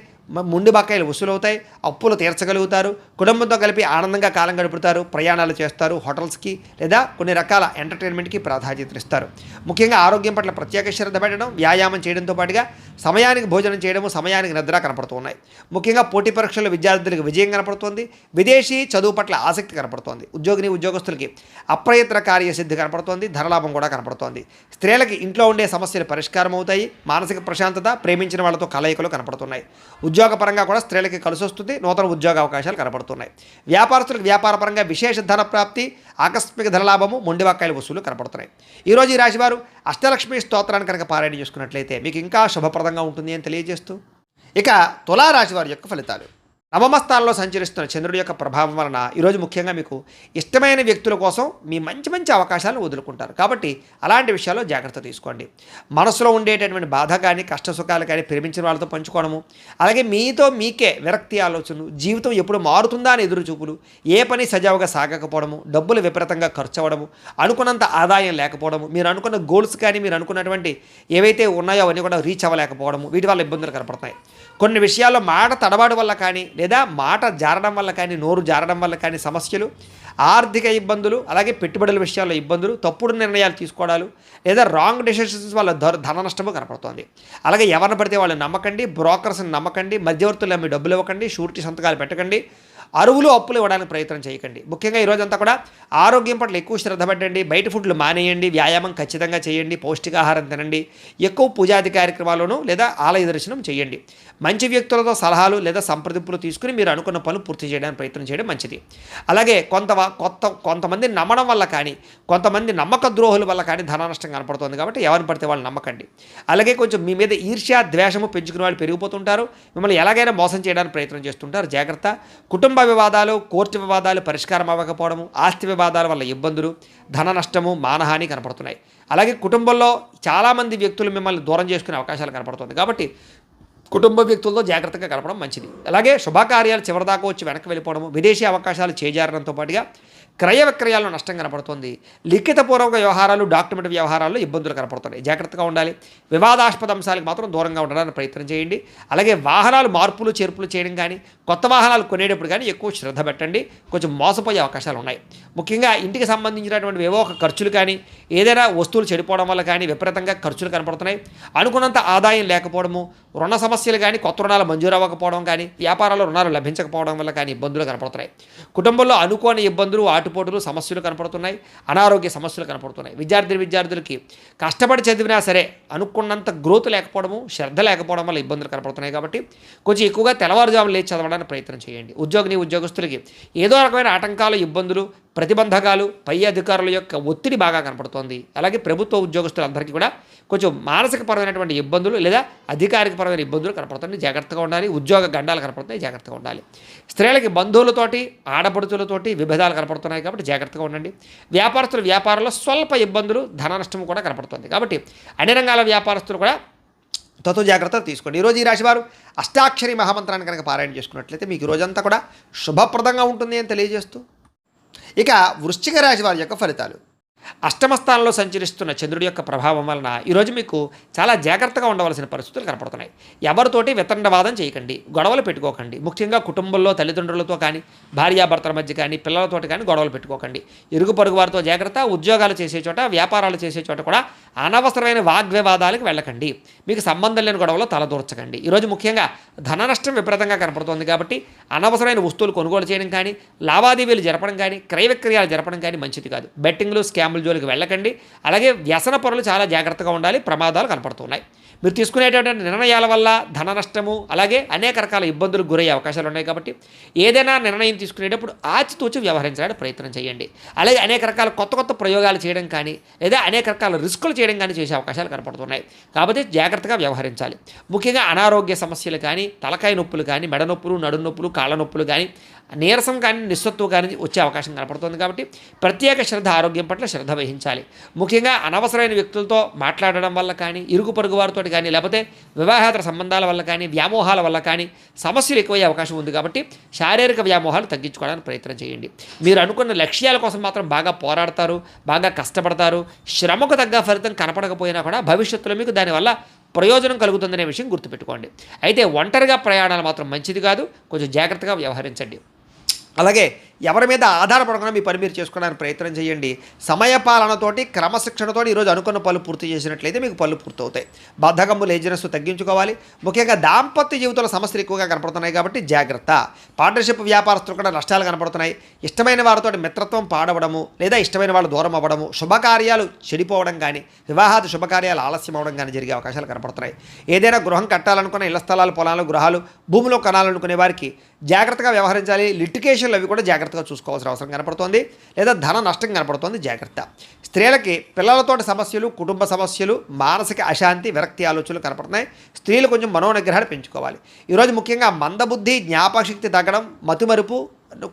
ముండి బకాయిలు వసూలవుతాయి. అప్పులు తీర్చగలుగుతారు. కుటుంబంతో కలిపి ఆనందంగా కాలం గడుపుతారు. ప్రయాణాలు చేస్తారు. హోటల్స్కి లేదా కొన్ని రకాల ఎంటర్టైన్మెంట్కి ప్రాధాన్యత ఇస్తారు. ముఖ్యంగా ఆరోగ్యం పట్ల ప్రత్యేక శ్రద్ధ పెట్టడం, వ్యాయామం చేయడంతో పాటుగా సమయానికి భోజనం చేయడము, సమయానికి నిద్ర కనపడుతూ ఉన్నాయి. ముఖ్యంగా పోటీ పరీక్షల్లో విద్యార్థులకు విజయం కనపడుతోంది. విదేశీ చదువు పట్ల ఆసక్తి కనపడుతోంది. ఉద్యోగస్తులకి అప్రయత్న కార్యసిద్ధి కనపడుతోంది. ధనలాభం కూడా కనపడుతోంది. స్త్రీలకి ఇంట్లో ఉండే సమస్యలు పరిష్కారం అవుతాయి. మానసిక ప్రశాంతత, ప్రేమించిన వాళ్ళతో కలయికలు కనపడుతున్నాయి. ఉద్యోగపరంగా కూడా స్త్రీలకి కలిసి వస్తుంది. నూతన ఉద్యోగ అవకాశాలు కనపడుతున్నాయి. వ్యాపారస్తులకు వ్యాపారపరంగా విశేష ధన ప్రాప్తి, ఆకస్మిక ధనలాభము, మొండివాకాయల వసూలు కనపడుతున్నాయి. ఈరోజు ఈ రాశివారు అష్టలక్ష్మి స్తోత్రాన్ని కనుక పారాయణ చేసుకున్నట్లయితే మీకు ఇంకా శుభప్రదంగా ఉంటుంది అని తెలియజేస్తూ, ఇక తులారాశి వారి యొక్క ఫలితాలు. నవమ స్థానంలో సంచరిస్తున్న చంద్రుడి యొక్క ప్రభావం వలన ఈరోజు ముఖ్యంగా మీకు ఇష్టమైన వ్యక్తుల కోసం మీ మంచి మంచి అవకాశాలను వదులుకుంటారు. కాబట్టి అలాంటి విషయాల్లో జాగ్రత్త తీసుకోండి. మనసులో ఉండేటటువంటి బాధ కానీ, కష్టసుఖాలు కానీ ప్రేమించిన వాళ్ళతో పంచుకోవడము, అలాగే మీతో మీకే విరక్తి ఆలోచనలు, జీవితం ఎప్పుడు మారుతుందా అని ఎదురు చూపులు, ఏ పని సజావుగా సాగకపోవడము, డబ్బులు విపరీతంగా ఖర్చు అవ్వడము, అనుకున్నంత ఆదాయం లేకపోవడము, మీరు అనుకున్న గోల్స్ కానీ మీరు అనుకున్నటువంటి ఏవైతే ఉన్నాయో అవన్నీ కూడా రీచ్ అవ్వలేకపోవడము, వీటి వల్ల ఇబ్బందులు కనపడుతున్నాయి. కొన్ని విషయాల్లో మాట తడబాటు వల్ల కానీ, లేదా మాట జారడం వల్ల కానీ, నోరు జారడం వల్ల కానీ సమస్యలు, ఆర్థిక ఇబ్బందులు, అలాగే పెట్టుబడుల విషయాల్లో ఇబ్బందులు, తప్పుడు నిర్ణయాలు తీసుకోవడాలు, లేదా రాంగ్ డెసిషన్స్ వల్ల ధన నష్టము కనపడుతోంది. అలాగే ఎవరిని పడితే వాళ్ళు నమ్మకండి, బ్రోకర్స్ని నమ్మకండి, మధ్యవర్తులు మీ డబ్బులు ఇవ్వకండి, షూరిటీ సంతకాలు పెట్టకండి, అరువులు అప్పులు ఇవ్వడానికి ప్రయత్నం చేయకండి. ముఖ్యంగా ఈరోజంతా కూడా ఆరోగ్యం పట్ల ఎక్కువ శ్రద్ధ పెట్టండి. బయట ఫుడ్లు మానేయండి. వ్యాయామం ఖచ్చితంగా చేయండి. పౌష్టికాహారం తినండి. ఎక్కువ పూజాది కార్యక్రమాలను లేదా ఆలయ దర్శనం చేయండి. మంచి వ్యక్తులతో సలహాలు లేదా సంప్రదింపులు తీసుకుని మీరు అనుకున్న పనులు పూర్తి చేయడానికి ప్రయత్నం చేయడం మంచిది. అలాగే కొంతమంది నమ్మడం వల్ల కానీ, కొంతమంది నమ్మక ద్రోహుల వల్ల కానీ ధన నష్టం కనపడుతుంది. కాబట్టి ఎవరిని పడితే వాళ్ళు నమ్మకండి. అలాగే కొంచెం మీ మీద ఈర్ష్య, ద్వేషము పెంచుకునే వాళ్ళు పెరిగిపోతుంటారు. మిమ్మల్ని ఎలాగైనా మోసం చేయడానికి ప్రయత్నం చేస్తుంటారు. జాగ్రత్త. కుటుంబ వివాదాలు, కోర్టు వివాదాలు పరిష్కారం అవ్వకపోవడము, ఆస్తి వివాదాల వల్ల ఇబ్బందులు, ధన నష్టము, మానహాని కనపడుతున్నాయి. అలాగే కుటుంబంలో చాలామంది వ్యక్తులు మిమ్మల్ని దూరం చేసుకునే అవకాశాలు కనపడుతుంది. కాబట్టి కుటుంబ వ్యక్తులతో జాగ్రత్తగా గడపడం మంచిది. అలాగే శుభకార్యాలు చివరిదాకా వచ్చి వెనక్కి వెళ్ళిపోవడము, విదేశీ అవకాశాలు చేజారడంతో పాటుగా క్రయ విక్రయాల్లో నష్టం కనపడుతుంది. లిఖితపూర్వక వ్యవహారాలు, డాక్యుమెంట్ వ్యవహారాల్లో ఇబ్బందులు కనపడుతున్నాయి. జాగ్రత్తగా ఉండాలి. వివాదాస్పద అంశాలకు మాత్రం దూరంగా ఉండడానికి ప్రయత్నం చేయండి. అలాగే వాహనాలు మార్పులు చేర్పులు చేయడం కానీ, కొత్త వాహనాలు కొనేటప్పుడు కానీ ఎక్కువ శ్రద్ధ పెట్టండి. కొంచెం మోసపోయే అవకాశాలు ఉన్నాయి. ముఖ్యంగా ఇంటికి సంబంధించినటువంటి ఏవో ఒక ఖర్చులు కానీ, ఏదైనా వస్తువులు చెడిపోవడం వల్ల కానీ విపరీతంగా ఖర్చులు కనపడుతున్నాయి. అనుకున్నంత ఆదాయం లేకపోవడము, రుణ సమస్యలు కానీ, కొత్త రుణాలు మంజూరు అవ్వకపోవడం కానీ, వ్యాపారాల్లో రుణాలు లభించకపోవడం వల్ల కానీ ఇబ్బందులు కనపడుతున్నాయి. కుటుంబంలో అనుకోని ఇబ్బందులు, ఆటుపోటులు, సమస్యలు కనపడుతున్నాయి. అనారోగ్య సమస్యలు కనపడుతున్నాయి. విద్యార్థులకి కష్టపడి చదివినా సరే అనుకున్నంత గ్రోత్ లేకపోవడము, శ్రద్ధ లేకపోవడం వల్ల ఇబ్బందులు కనపడుతున్నాయి. కాబట్టి కొంచెం ఎక్కువగా తెల్లవారుజాము లేచి చదవడానికి ప్రయత్నం చేయండి. ఉద్యోగస్తులకి ఏదో రకమైన ఆటంకాలు, ఇబ్బందులు, ప్రతిబంధకాలు, పై అధికారుల యొక్క ఒత్తిడి బాగా కనపడుతోంది. అలాగే ప్రభుత్వ ఉద్యోగస్తులందరికీ కూడా కొంచెం మానసికపరమైనటువంటి ఇబ్బందులు లేదా అధికారికపరమైన ఇబ్బందులు కనపడుతుంది. జాగ్రత్తగా ఉండాలి. ఉద్యోగ గండాలు కనపడుతున్నాయి. జాగ్రత్తగా ఉండాలి. స్త్రీలకి బంధువులతోటి, ఆడపడుచులతోటి విభేదాలు కనపడుతున్నాయి. కాబట్టి జాగ్రత్తగా ఉండండి. వ్యాపారంలో స్వల్ప ఇబ్బందులు, ధన నష్టం కూడా కనపడుతుంది. కాబట్టి అన్ని రంగాల వ్యాపారస్తులు కూడా జాగ్రత్తలు తీసుకోండి. ఈరోజు ఈ రాశివారు అష్టాక్షరి మహామంత్రాన్ని కనుక పారాయణ చేసుకున్నట్లయితే మీకు రోజంతా కూడా శుభప్రదంగా ఉంటుంది అని తెలియజేస్తూ, ఇక వృశ్చిక రాశి వారి యొక్క ఫలితాలు. అష్టమ స్థానంలో సంచరిస్తున్న చంద్రుడి యొక్క ప్రభావం వలన ఈరోజు మీకు చాలా జాగ్రత్తగా ఉండవలసిన పరిస్థితులు కనపడుతున్నాయి. ఎవరితోటి వితండవాదం చేయకండి, గొడవలు పెట్టుకోకండి. ముఖ్యంగా కుటుంబంలో తల్లిదండ్రులతో కానీ, భార్యాభర్తల మధ్య కానీ, పిల్లలతోటి కానీ గొడవలు పెట్టుకోకండి. ఇరుగు పొరుగు వారితో జాగ్రత్త. ఉద్యోగాలు చేసే చోట, వ్యాపారాలు చేసే చోట కూడా అనవసరమైన వాగ్వివాదాలకు వెళ్ళకండి. మీకు సంబంధం లేని గొడవలో తలదూర్చకండి. ఈరోజు ముఖ్యంగా ధన నష్టం విపరీతంగా కనపడుతోంది కాబట్టి అనవసరమైన వస్తువులు కొనుగోలు చేయడం కానీ, లావాదేవీలు జరపడం కానీ, క్రయ విక్రయాలు జరపడం కానీ మంచిది కాదు. బెట్టింగ్లు, స్కాముల జోలికి వెళ్ళకండి. అలాగే వ్యసన పరులు చాలా జాగ్రత్తగా ఉండాలి. ప్రమాదాలు కనపడుతున్నాయి. మీరు తీసుకునేటువంటి నిర్ణయాల వల్ల ధన నష్టము, అలాగే అనేక రకాల ఇబ్బందులకు గురయ్యే అవకాశాలు ఉన్నాయి. కాబట్టి ఏదైనా నిర్ణయం తీసుకునేటప్పుడు ఆచితూచి వ్యవహరించడానికి ప్రయత్నం చేయండి. అలాగే అనేక రకాల కొత్త కొత్త ప్రయోగాలు చేయడం కానీ, లేదా అనేక రకాల రిస్కులు చేయడం కానీ చేసే అవకాశాలు కనపడుతున్నాయి. కాబట్టి జాగ్రత్తగా వ్యవహరించాలి. ముఖ్యంగా అనారోగ్య సమస్యలు కానీ, తలకాయ నొప్పులు కానీ, మెడ నొప్పులు, నడు నొప్పులు, కాళ్ళ నొప్పులు కానీ, నీరసం కానీ, నిస్సత్తువు కానీ వచ్చే అవకాశం కనపడుతుంది. కాబట్టి ప్రత్యేక శ్రద్ధ, ఆరోగ్యం పట్ల శ్రద్ధ వహించాలి. ముఖ్యంగా అనవసరమైన వ్యక్తులతో మాట్లాడడం వల్ల కానీ, ఇరుగు పొరుగు వారితో కానీ, లేకపోతే వివాహేతర సంబంధాల వల్ల కానీ, వ్యామోహాల వల్ల కానీ సమస్యలు ఎక్కువయ్యే అవకాశం ఉంది. కాబట్టి శారీరక వ్యామోహాలు తగ్గించుకోవడానికి ప్రయత్నం చేయండి. మీరు అనుకున్న లక్ష్యాల కోసం మాత్రం బాగా పోరాడతారు, బాగా కష్టపడతారు. శ్రమకు తగ్గ ఫలితం కనపడకపోయినా కూడా భవిష్యత్తులో మీకు దానివల్ల ప్రయోజనం కలుగుతుందనే విషయం గుర్తుపెట్టుకోండి. అయితే ఒంటరిగా ప్రయాణాలు మాత్రం మంచిది కాదు. కొంచెం జాగ్రత్తగా వ్యవహరించండి. అలాగే ఎవరి మీద ఆధారపడకుండా మీ పని మీరు చేసుకోవడానికి ప్రయత్నం చేయండి. సమయపాలనతోటి, క్రమశిక్షణతోటి ఈరోజు అనుకున్న పనులు పూర్తి చేసినట్లయితే మీకు పనులు పూర్తవుతాయి. బద్ధకము, లేజినెస్ తగ్గించుకోవాలి. ముఖ్యంగా దాంపత్య జీవితంలో సమస్యలు ఎక్కువగా కనపడుతున్నాయి కాబట్టి జాగ్రత్త. పార్ట్నర్షిప్ వ్యాపారస్తులు కూడా నష్టాలు కనపడుతున్నాయి. ఇష్టమైన వారితో మిత్రత్వం పాడవడము, లేదా ఇష్టమైన వాళ్ళు దూరం అవ్వడము, శుభకార్యాలు చెడిపోవడం కానీ, వివాహాది శుభకార్యాలు ఆలస్యం అవ్వడం కానీ జరిగే అవకాశాలు కనపడుతున్నాయి. ఏదైనా గృహం కట్టాలనుకున్న, ఇళ్ల స్థలాలు, పొలాలు, గృహాలు, భూమిలో కొనాలనుకునే వారికి జాగ్రత్తగా వ్యవహరించాలి. లిటికేషన్లు అవి కూడా జాగ్రత్తగా చూసుకోవాల్సిన అవసరం కనపడుతోంది. లేదా ధన నష్టం కనపడుతోంది. జాగ్రత్త. స్త్రీలకి పిల్లలతోటి సమస్యలు, కుటుంబ సమస్యలు, మానసిక అశాంతి, విరక్తి ఆలోచనలు కనపడుతున్నాయి. స్త్రీలు కొంచెం మనోనిగ్రహాన్ని పెంచుకోవాలి. ఈరోజు ముఖ్యంగా మందబుద్ధి, జ్ఞాపకశక్తి తగ్గడం, మతిమరుపు,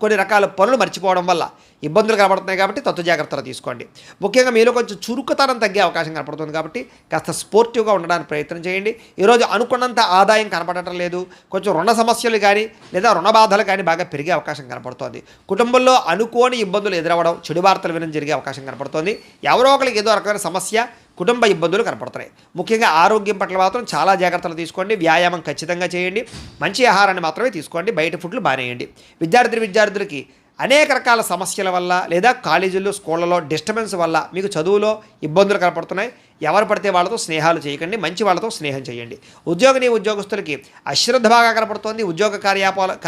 కొన్ని రకాల పనులు మర్చిపోవడం వల్ల ఇబ్బందులు కనపడుతున్నాయి. కాబట్టి తత్వ జాగ్రత్తలు తీసుకోండి. ముఖ్యంగా మీలో కొంచెం చురుకుతనం తగ్గే అవకాశం కనపడుతుంది. కాబట్టి కాస్త స్పోర్టివ్గా ఉండడానికి ప్రయత్నం చేయండి. ఈరోజు అనుకున్నంత ఆదాయం కనపడటం లేదు. కొంచెం రుణ సమస్యలు కానీ, లేదా రుణ బాధలు కానీ బాగా పెరిగే అవకాశం కనపడుతోంది. కుటుంబంలో అనుకోని ఇబ్బందులు ఎదురవ్వడం, చెడు వార్తలు వినడం జరిగే అవకాశం కనపడుతోంది. ఎవరో ఒకరికి ఏదో రకమైన సమస్య, కుటుంబ ఇబ్బందులు కనపడుతున్నాయి. ముఖ్యంగా ఆరోగ్యం పట్ల మాత్రం చాలా జాగ్రత్తలు తీసుకోండి. వ్యాయామం ఖచ్చితంగా చేయండి. మంచి ఆహారాన్ని మాత్రమే తీసుకోండి. బయట ఫుడ్లు బానేయండి. విద్యార్థులకి అనేక రకాల సమస్యల వల్ల, లేదా కాలేజీల్లో, స్కూళ్ళలో డిస్టర్బెన్స్ వల్ల మీకు చదువులో ఇబ్బందులు కనపడుతున్నాయి. ఎవరు పడితే వాళ్ళతో స్నేహాలు చేయకండి. మంచి వాళ్ళతో స్నేహం చేయండి. ఉద్యోగస్తులకి అశ్రద్ధ బాగా కనపడుతోంది. ఉద్యోగ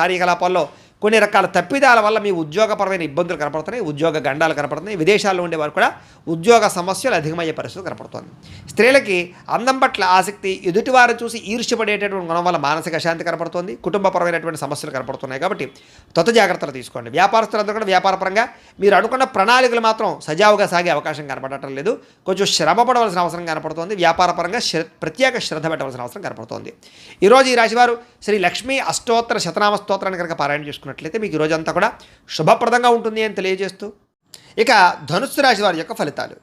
కార్యకలాపాల్లో కొన్ని రకాల తప్పిదాల వల్ల మీ ఉద్యోగపరమైన ఇబ్బందులు కనపడుతున్నాయి. ఉద్యోగ గండాలు కనపడుతున్నాయి. విదేశాల్లో ఉండేవారు కూడా ఉద్యోగ సమస్యలు అధికమయ్యే పరిస్థితి కనపడుతుంది. స్త్రీలకి అందం పట్ల ఆసక్తి, ఎదుటివారు చూసి ఈర్ష్యపడేటటువంటి గుణం వల్ల మానసిక అశాంతి కనపడుతుంది. కుటుంబపరమైనటువంటి సమస్యలు కనపడుతున్నాయి. కాబట్టి జాగ్రత్తలు తీసుకోండి. వ్యాపారస్తులందరూ కూడా వ్యాపారపరంగా మీరు అనుకున్న ప్రణాళికలు మాత్రం సజావుగా సాగే అవకాశం కనపడటం లేదు. కొంచెం శ్రమ పడవలసిన అవసరం కనపడుతుంది. వ్యాపారపరంగా ప్రత్యేక శ్రద్ధ పెట్టవలసిన అవసరం కనపడుతుంది. ఈరోజు ఈ రాశివారు శ్రీ లక్ష్మీ అష్టోత్తర శతనామ స్తోత్రాన్ని కనుక పారాయణ చేసుకున్నట్లయితే మీకు ఈ రోజంతా కూడా శుభప్రదంగా ఉంటుంది అని తెలియజేస్తూ, ఇక ధనుస్సు రాశి వారి యొక్క ఫలితాలు.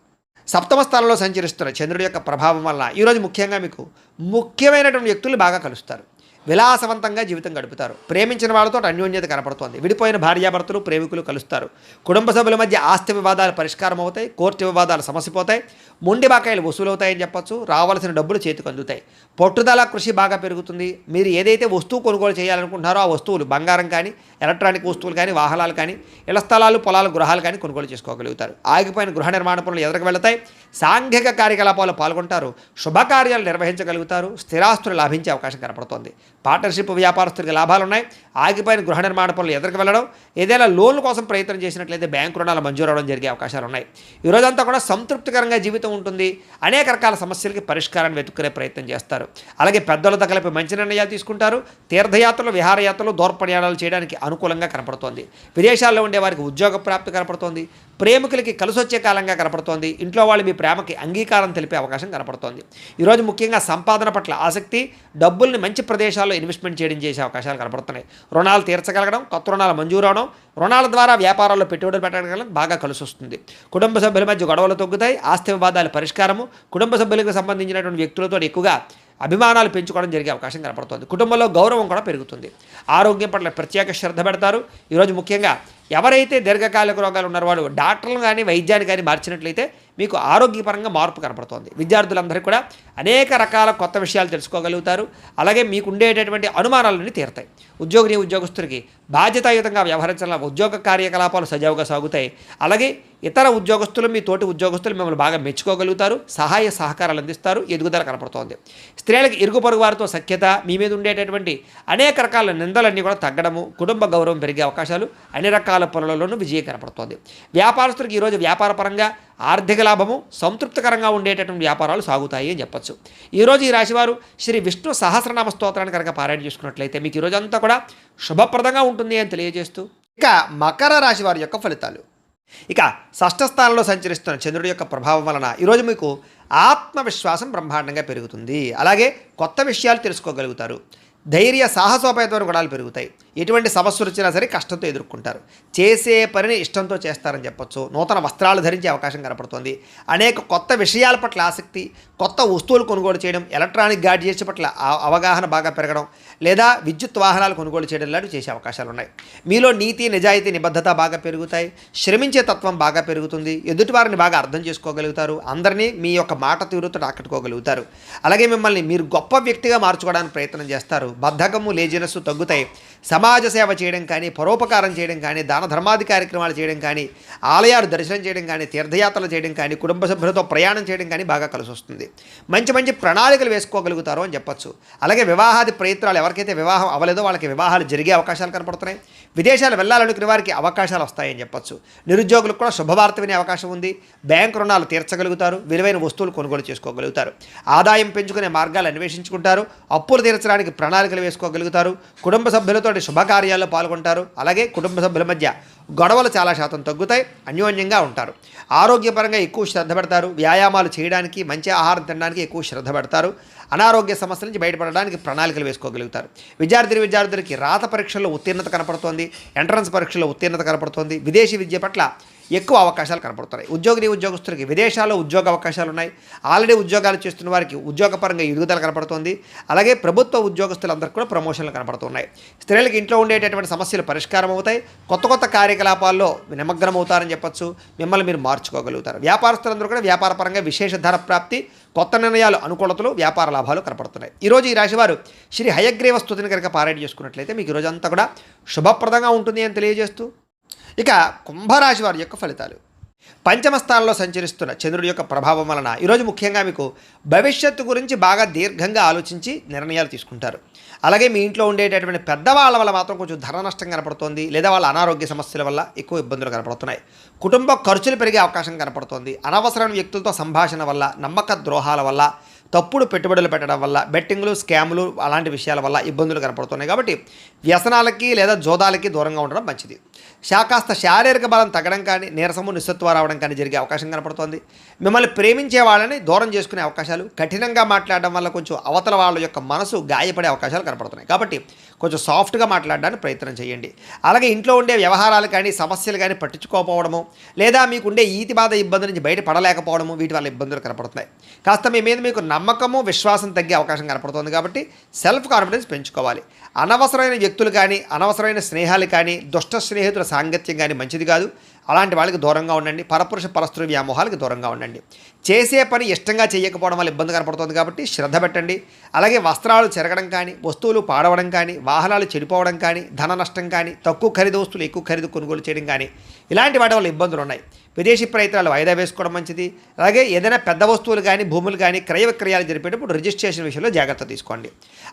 సప్తమ స్థానంలో సంచరిస్తున్న చంద్రుడి యొక్క ప్రభావం వల్ల ఈరోజు ముఖ్యంగా మీకు ముఖ్యమైనటువంటి వ్యక్తులు బాగా కలుస్తారు. విలాసవంతంగా జీవితం గడుపుతారు. ప్రేమించిన వాళ్ళతో అన్యోన్యత కనపడుతోంది. విడిపోయిన భార్యాభర్తలు, ప్రేమికులు కలుస్తారు. కుటుంబ సభ్యుల మధ్య ఆస్తి వివాదాలు పరిష్కారం అవుతాయి. కోర్టు వివాదాలు సమసిపోతాయి. మొండి బాకాయలు వసూలవుతాయని చెప్పచ్చు. రావాల్సిన డబ్బులు చేతికి అందుతాయి. పట్టుదల, కృషి బాగా పెరుగుతుంది. మీరు ఏదైతే వస్తువు కొనుగోలు చేయాలనుకుంటున్నారో ఆ వస్తువులు, బంగారం కానీ, ఎలక్ట్రానిక్ వస్తువులు కానీ, వాహనాలు కానీ, ఇళ్ల స్థలాలు, పొలాలు, గృహాలు కానీ కొనుగోలు చేసుకోగలుగుతారు. ఆగిపోయిన గృహ నిర్మాణ పనులు ఎదురుకు వెళతాయి. సాంఘిక కార్యకలాపాలు పాల్గొంటారు. శుభకార్యాలు నిర్వహించగలుగుతారు. స్థిరాస్తులు లాభించే అవకాశం కనపడుతోంది. పార్ట్నర్షిప్ వ్యాపారస్తులకి లాభాలు ఉన్నాయి. ఆగిపోయిన గృహ నిర్మాణ పనులు ఎదురుకు వెళ్ళడం, ఏదైనా లోన్ల కోసం ప్రయత్నం చేసినట్లయితే బ్యాంకు రుణాలు మంజూరు అవడం జరిగే అవకాశాలు ఉన్నాయి. ఈరోజంతా కూడా సంతృప్తికరంగా జీవితం ఉంటుంది. అనేక రకాల సమస్యలకి పరిష్కారాన్ని వెతుక్కునే ప్రయత్నం చేస్తారు. అలాగే పెద్దలతో కలిపి మంచి నిర్ణయాలు తీసుకుంటారు. తీర్థయాత్రలు, విహారయాత్రలు, దూర ప్రయాణాలు చేయడానికి అనుకూలంగా కనపడుతోంది. విదేశాల్లో ఉండే వారికి ఉద్యోగ ప్రాప్తి కనపడుతోంది. ప్రేమికులకి కలిసొచ్చే కాలంగా కనపడుతోంది. ఇంట్లో వాళ్ళు మీ ప్రేమకి అంగీకారం తెలిపే అవకాశం కనపడుతోంది. ఈరోజు ముఖ్యంగా సంపాదన పట్ల ఆసక్తి, డబ్బుల్ని మంచి ప్రదేశాల్లో ఇన్వెస్ట్మెంట్ చేయడం చేసే అవకాశాలు కనపడుతున్నాయి. రుణాలు తీర్చగలగడం, కొత్త రుణాలు మంజూరు అవడం, రుణాల ద్వారా వ్యాపారాల్లో పెట్టుబడులు పెట్టడం బాగా కలిసి వస్తుంది. కుటుంబ సభ్యుల మధ్య గొడవలు తగ్గుతాయి. ఆస్తి వివాదాల పరిష్కారము, కుటుంబ సభ్యులకు సంబంధించినటువంటి వ్యక్తులతో ఎక్కువగా అభిమానాలు పెంచుకోవడం జరిగే అవకాశం కనపడుతుంది. కుటుంబంలో గౌరవం కూడా పెరుగుతుంది. ఆరోగ్యం పట్ల ప్రత్యేక శ్రద్ధ పెడతారు. ఈరోజు ముఖ్యంగా ఎవరైతే దీర్ఘకాలిక రోగాలు ఉన్నారో వాళ్ళు డాక్టర్లు కానీ వైద్యాన్ని కానీ మార్చినట్లయితే మీకు ఆరోగ్యపరంగా మార్పు కనపడుతోంది. విద్యార్థులందరికీ కూడా అనేక రకాల కొత్త విషయాలు తెలుసుకోగలుగుతారు. అలాగే మీకు ఉండేటటువంటి అనుమానాలన్నీ తీరుతాయి. ఉద్యోగస్తులకి బాధ్యతాయుతంగా వ్యవహరించాల ఉద్యోగ కార్యకలాపాలు సజావుగా సాగుతాయి. అలాగే ఇతర ఉద్యోగస్తులు మీ తోటి ఉద్యోగస్తులు మిమ్మల్ని బాగా మెచ్చుకోగలుగుతారు, సహాయ సహకారాలు అందిస్తారు, ఎదుగుదల కనపడుతోంది. స్త్రీలకు ఇరుగు పొరుగు వారితో సఖ్యత, మీ మీద ఉండేటటువంటి అనేక రకాల నిందలన్నీ కూడా తగ్గడము, కుటుంబ గౌరవం పెరిగే అవకాశాలు, అన్ని రకాల పనులలోనూ విజయం కనపడుతోంది. వ్యాపారస్తులకు ఈరోజు వ్యాపారపరంగా ఆర్థిక లాభము, సంతృప్తికరంగా ఉండేటటువంటి వ్యాపారాలు సాగుతాయి అని చెప్పచ్చు. ఈరోజు ఈ రాశివారు శ్రీ విష్ణు సహస్రనామ స్తోత్రాన్ని కనుక పారాయణ చేసుకున్నట్లయితే మీకు ఈరోజు అంతా కూడా శుభప్రదంగా ఉంటుంది అని తెలియజేస్తూ, ఇక మకర రాశి వారి యొక్క ఫలితాలు. ఇక షష్ఠ స్థానంలో సంచరిస్తున్న చంద్రుడి యొక్క ప్రభావం వలన ఈరోజు మీకు ఆత్మవిశ్వాసం బ్రహ్మాండంగా పెరుగుతుంది. అలాగే కొత్త విషయాలు తెలుసుకోగలుగుతారు. ధైర్య సాహసోపేతమైన గుణాలు పెరుగుతాయి. ఎటువంటి సమస్యలు వచ్చినా సరే కష్టంతో ఎదుర్కొంటారు. చేసే పనిని ఇష్టంతో చేస్తారని చెప్పొచ్చు. నూతన వస్త్రాలు ధరించే అవకాశం కనపడుతుంది. అనేక కొత్త విషయాల పట్ల ఆసక్తి, కొత్త వస్తువులు కొనుగోలు చేయడం, ఎలక్ట్రానిక్ గాడ్జెట్స్ పట్ల అవగాహన బాగా పెరగడం, లేదా విద్యుత్ వాహనాలు కొనుగోలు చేయడం లాంటివి చేసే అవకాశాలు ఉన్నాయి. మీలో నీతి, నిజాయితీ, నిబద్ధత బాగా పెరుగుతాయి. శ్రమించే తత్వం బాగా పెరుగుతుంది. ఎదుటివారిని బాగా అర్థం చేసుకోగలుగుతారు. అందరినీ మీ యొక్క మాట తీరుతో ఆకట్టుకోగలుగుతారు. అలాగే మిమ్మల్ని మీరు గొప్ప వ్యక్తిగా మార్చుకోవడానికి ప్రయత్నం చేస్తారు. బద్ధకము, లేజినెస్ తగ్గుతాయి. సమాజ సేవ చేయడం కానీ, పరోపకారం చేయడం కానీ, దాన ధర్మాది కార్యక్రమాలు చేయడం కానీ, ఆలయాలు దర్శనం చేయడం కానీ, తీర్థయాత్రలు చేయడం కానీ, కుటుంబ సభ్యులతో ప్రయాణం చేయడం కానీ బాగా కలిసి వస్తుంది. మంచి మంచి ప్రణాళికలు వేసుకోగలుగుతారు అని చెప్పచ్చు. అలాగే వివాహాది ప్రయత్నాలు, ఎవరికైతే వివాహం అవ్వలేదో వాళ్ళకి వివాహాలు జరిగే అవకాశాలు కనపడుతున్నాయి. విదేశాలు వెళ్ళాలనుకునే వారికి అవకాశాలు వస్తాయని చెప్పచ్చు. నిరుద్యోగులకు కూడా శుభవార్త వినే అవకాశం ఉంది. బ్యాంకు రుణాలు తీర్చగలుగుతారు. విలువైన వస్తువులు కొనుగోలు చేసుకోగలుగుతారు. ఆదాయం పెంచుకునే మార్గాలు అన్వేషించుకుంటారు. అప్పులు తీర్చడానికి ప్రణాళికలు వేసుకోగలుగుతారు. కుటుంబ సభ్యులతో శుభకార్యాల్లో పాల్గొంటారు. అలాగే కుటుంబ సభ్యుల మధ్య గొడవలు చాలా శాతం తగ్గుతాయి. అన్యోన్యంగా ఉంటారు. ఆరోగ్యపరంగా ఎక్కువ శ్రద్ధ పెడతారు. వ్యాయామాలు చేయడానికి, మంచి ఆహారం తినడానికి ఎక్కువ శ్రద్ధ పెడతారు. అనారోగ్య సమస్యల నుంచి బయటపడడానికి ప్రణాళికలు వేసుకోగలుగుతారు. విద్యార్థులకి రాత పరీక్షల్లో ఉత్తీర్ణత కనపడుతోంది. ఎంట్రన్స్ పరీక్షల్లో ఉత్తీర్ణత కనపడుతోంది. విదేశీ విద్య పట్ల ఎక్కువ అవకాశాలు కనపడుతున్నాయి. ఉద్యోగస్తులకి విదేశాల్లో ఉద్యోగ అవకాశాలు ఉన్నాయి. ఆల్రెడీ ఉద్యోగాలు చేస్తున్న వారికి ఉద్యోగపరంగా ఎదుగుదల కనపడుతుంది. అలాగే ప్రభుత్వ ఉద్యోగస్తులందరికీ కూడా ప్రమోషన్లు కనపడుతున్నాయి. స్త్రీలకు ఇంట్లో ఉండేటటువంటి సమస్యలు పరిష్కారం అవుతాయి. కొత్త కార్యకలాపాల్లో నిమగ్నం అవుతారని చెప్పచ్చు. మిమ్మల్ని మీరు మార్చుకోగలుగుతారు. వ్యాపారస్తులందరూ కూడా వ్యాపారపరంగా విశేష ధర ప్రాప్తి, కొత్త నిర్ణయాలు, అనుకూలతలు, వ్యాపార లాభాలు కనపడుతున్నాయి. ఈరోజు ఈ రాశివారు శ్రీ హయగ్రీవ స్తుతిని కనుక పారాయణ చేసుకున్నట్లయితే మీకు ఈరోజు అంతా కూడా శుభప్రదంగా ఉంటుంది అని తెలియజేస్తూ, ఇక కుంభరాశి వారి యొక్క ఫలితాలు. పంచమ స్థానంలో సంచరిస్తున్న చంద్రుడి యొక్క ప్రభావం వలన ఈరోజు ముఖ్యంగా మీకు భవిష్యత్తు గురించి బాగా దీర్ఘంగా ఆలోచించి నిర్ణయాలు తీసుకుంటారు. అలాగే మీ ఇంట్లో ఉండేటటువంటి పెద్దవాళ్ళ వల్ల మాత్రం కొంచెం ధన నష్టం కనపడుతోంది, లేదా వాళ్ళ అనారోగ్య సమస్యల వల్ల ఎక్కువ ఇబ్బందులు కనపడుతున్నాయి. కుటుంబ ఖర్చులు పెరిగే అవకాశం కనపడుతోంది. అనవసరమైన వ్యక్తులతో సంభాషణ వల్ల, నమ్మక ద్రోహాల వల్ల, తప్పుడు పెట్టుబడులు పెట్టడం వల్ల, బెట్టింగ్లు, స్కాములు అలాంటి విషయాల వల్ల ఇబ్బందులు కనపడుతున్నాయి. కాబట్టి వ్యసనాలకి లేదా జోదాలకి దూరంగా ఉండడం మంచిది. కాస్త శారీరక బలం తగ్గడం కానీ, నీరసము, నిస్సత్వ రావడం కానీ జరిగే అవకాశం కనపడుతోంది. మిమ్మల్ని ప్రేమించే వాళ్ళని దూరం చేసుకునే అవకాశాలు, కఠినంగా మాట్లాడడం వల్ల కొంచెం అవతల వాళ్ళ యొక్క మనసు గాయపడే అవకాశాలు కనపడుతున్నాయి. కాబట్టి కొంచెం సాఫ్ట్గా మాట్లాడడానికి ప్రయత్నం చేయండి. అలాగే ఇంట్లో ఉండే వ్యవహారాలు కానీ, సమస్యలు కానీ పట్టించుకోకపోవడము, లేదా మీకు ఉండే ఈతి బాధ ఇబ్బంది నుంచి బయటపడలేకపోవడము, వీటి వల్ల ఇబ్బందులు కనపడుతున్నాయి. కాస్త మీ మీద మీకు నమ్మకము, విశ్వాసం తగ్గే అవకాశం కనపడుతుంది. కాబట్టి సెల్ఫ్ కాన్ఫిడెన్స్ పెంచుకోవాలి. అనవసరమైన వ్యక్తులు కానీ, అనవసరమైన స్నేహాలు కానీ, దుష్ట స్నేహితుల సాంగత్యం కానీ మంచిది కాదు. అలాంటి వాళ్ళకి దూరంగా ఉండండి. పరపురుష పరస్త్రీ వ్యామోహాలకు దూరంగా ఉండండి. చేసే పని ఇష్టంగా చేయకపోవడం వల్ల ఇబ్బంది కనపడుతుంది. కాబట్టి శ్రద్ధ పెట్టండి. అలాగే వస్త్రాలు చెరగడం కానీ, వస్తువులు పాడవడం కానీ, వాహనాలు చెడిపోవడం కానీ, ధన నష్టం కానీ, తక్కువ ఖరీదు వస్తువులు ఎక్కువ ఖరీదు కొనుగోలు చేయడం కానీ, ఇలాంటి వాటి వల్ల ఇబ్బందులు ఉన్నాయి. విదేశీ ప్రయత్నాలు వాయిదా వేసుకోవడం మంచిది. అలాగే ఏదైనా పెద్ద వస్తువులు కానీ, భూములు కానీ క్రయ విక్రయాలు జరిపేటప్పుడు రిజిస్ట్రేషన్ విషయంలో జాగ్రత్త తీసుకోండి.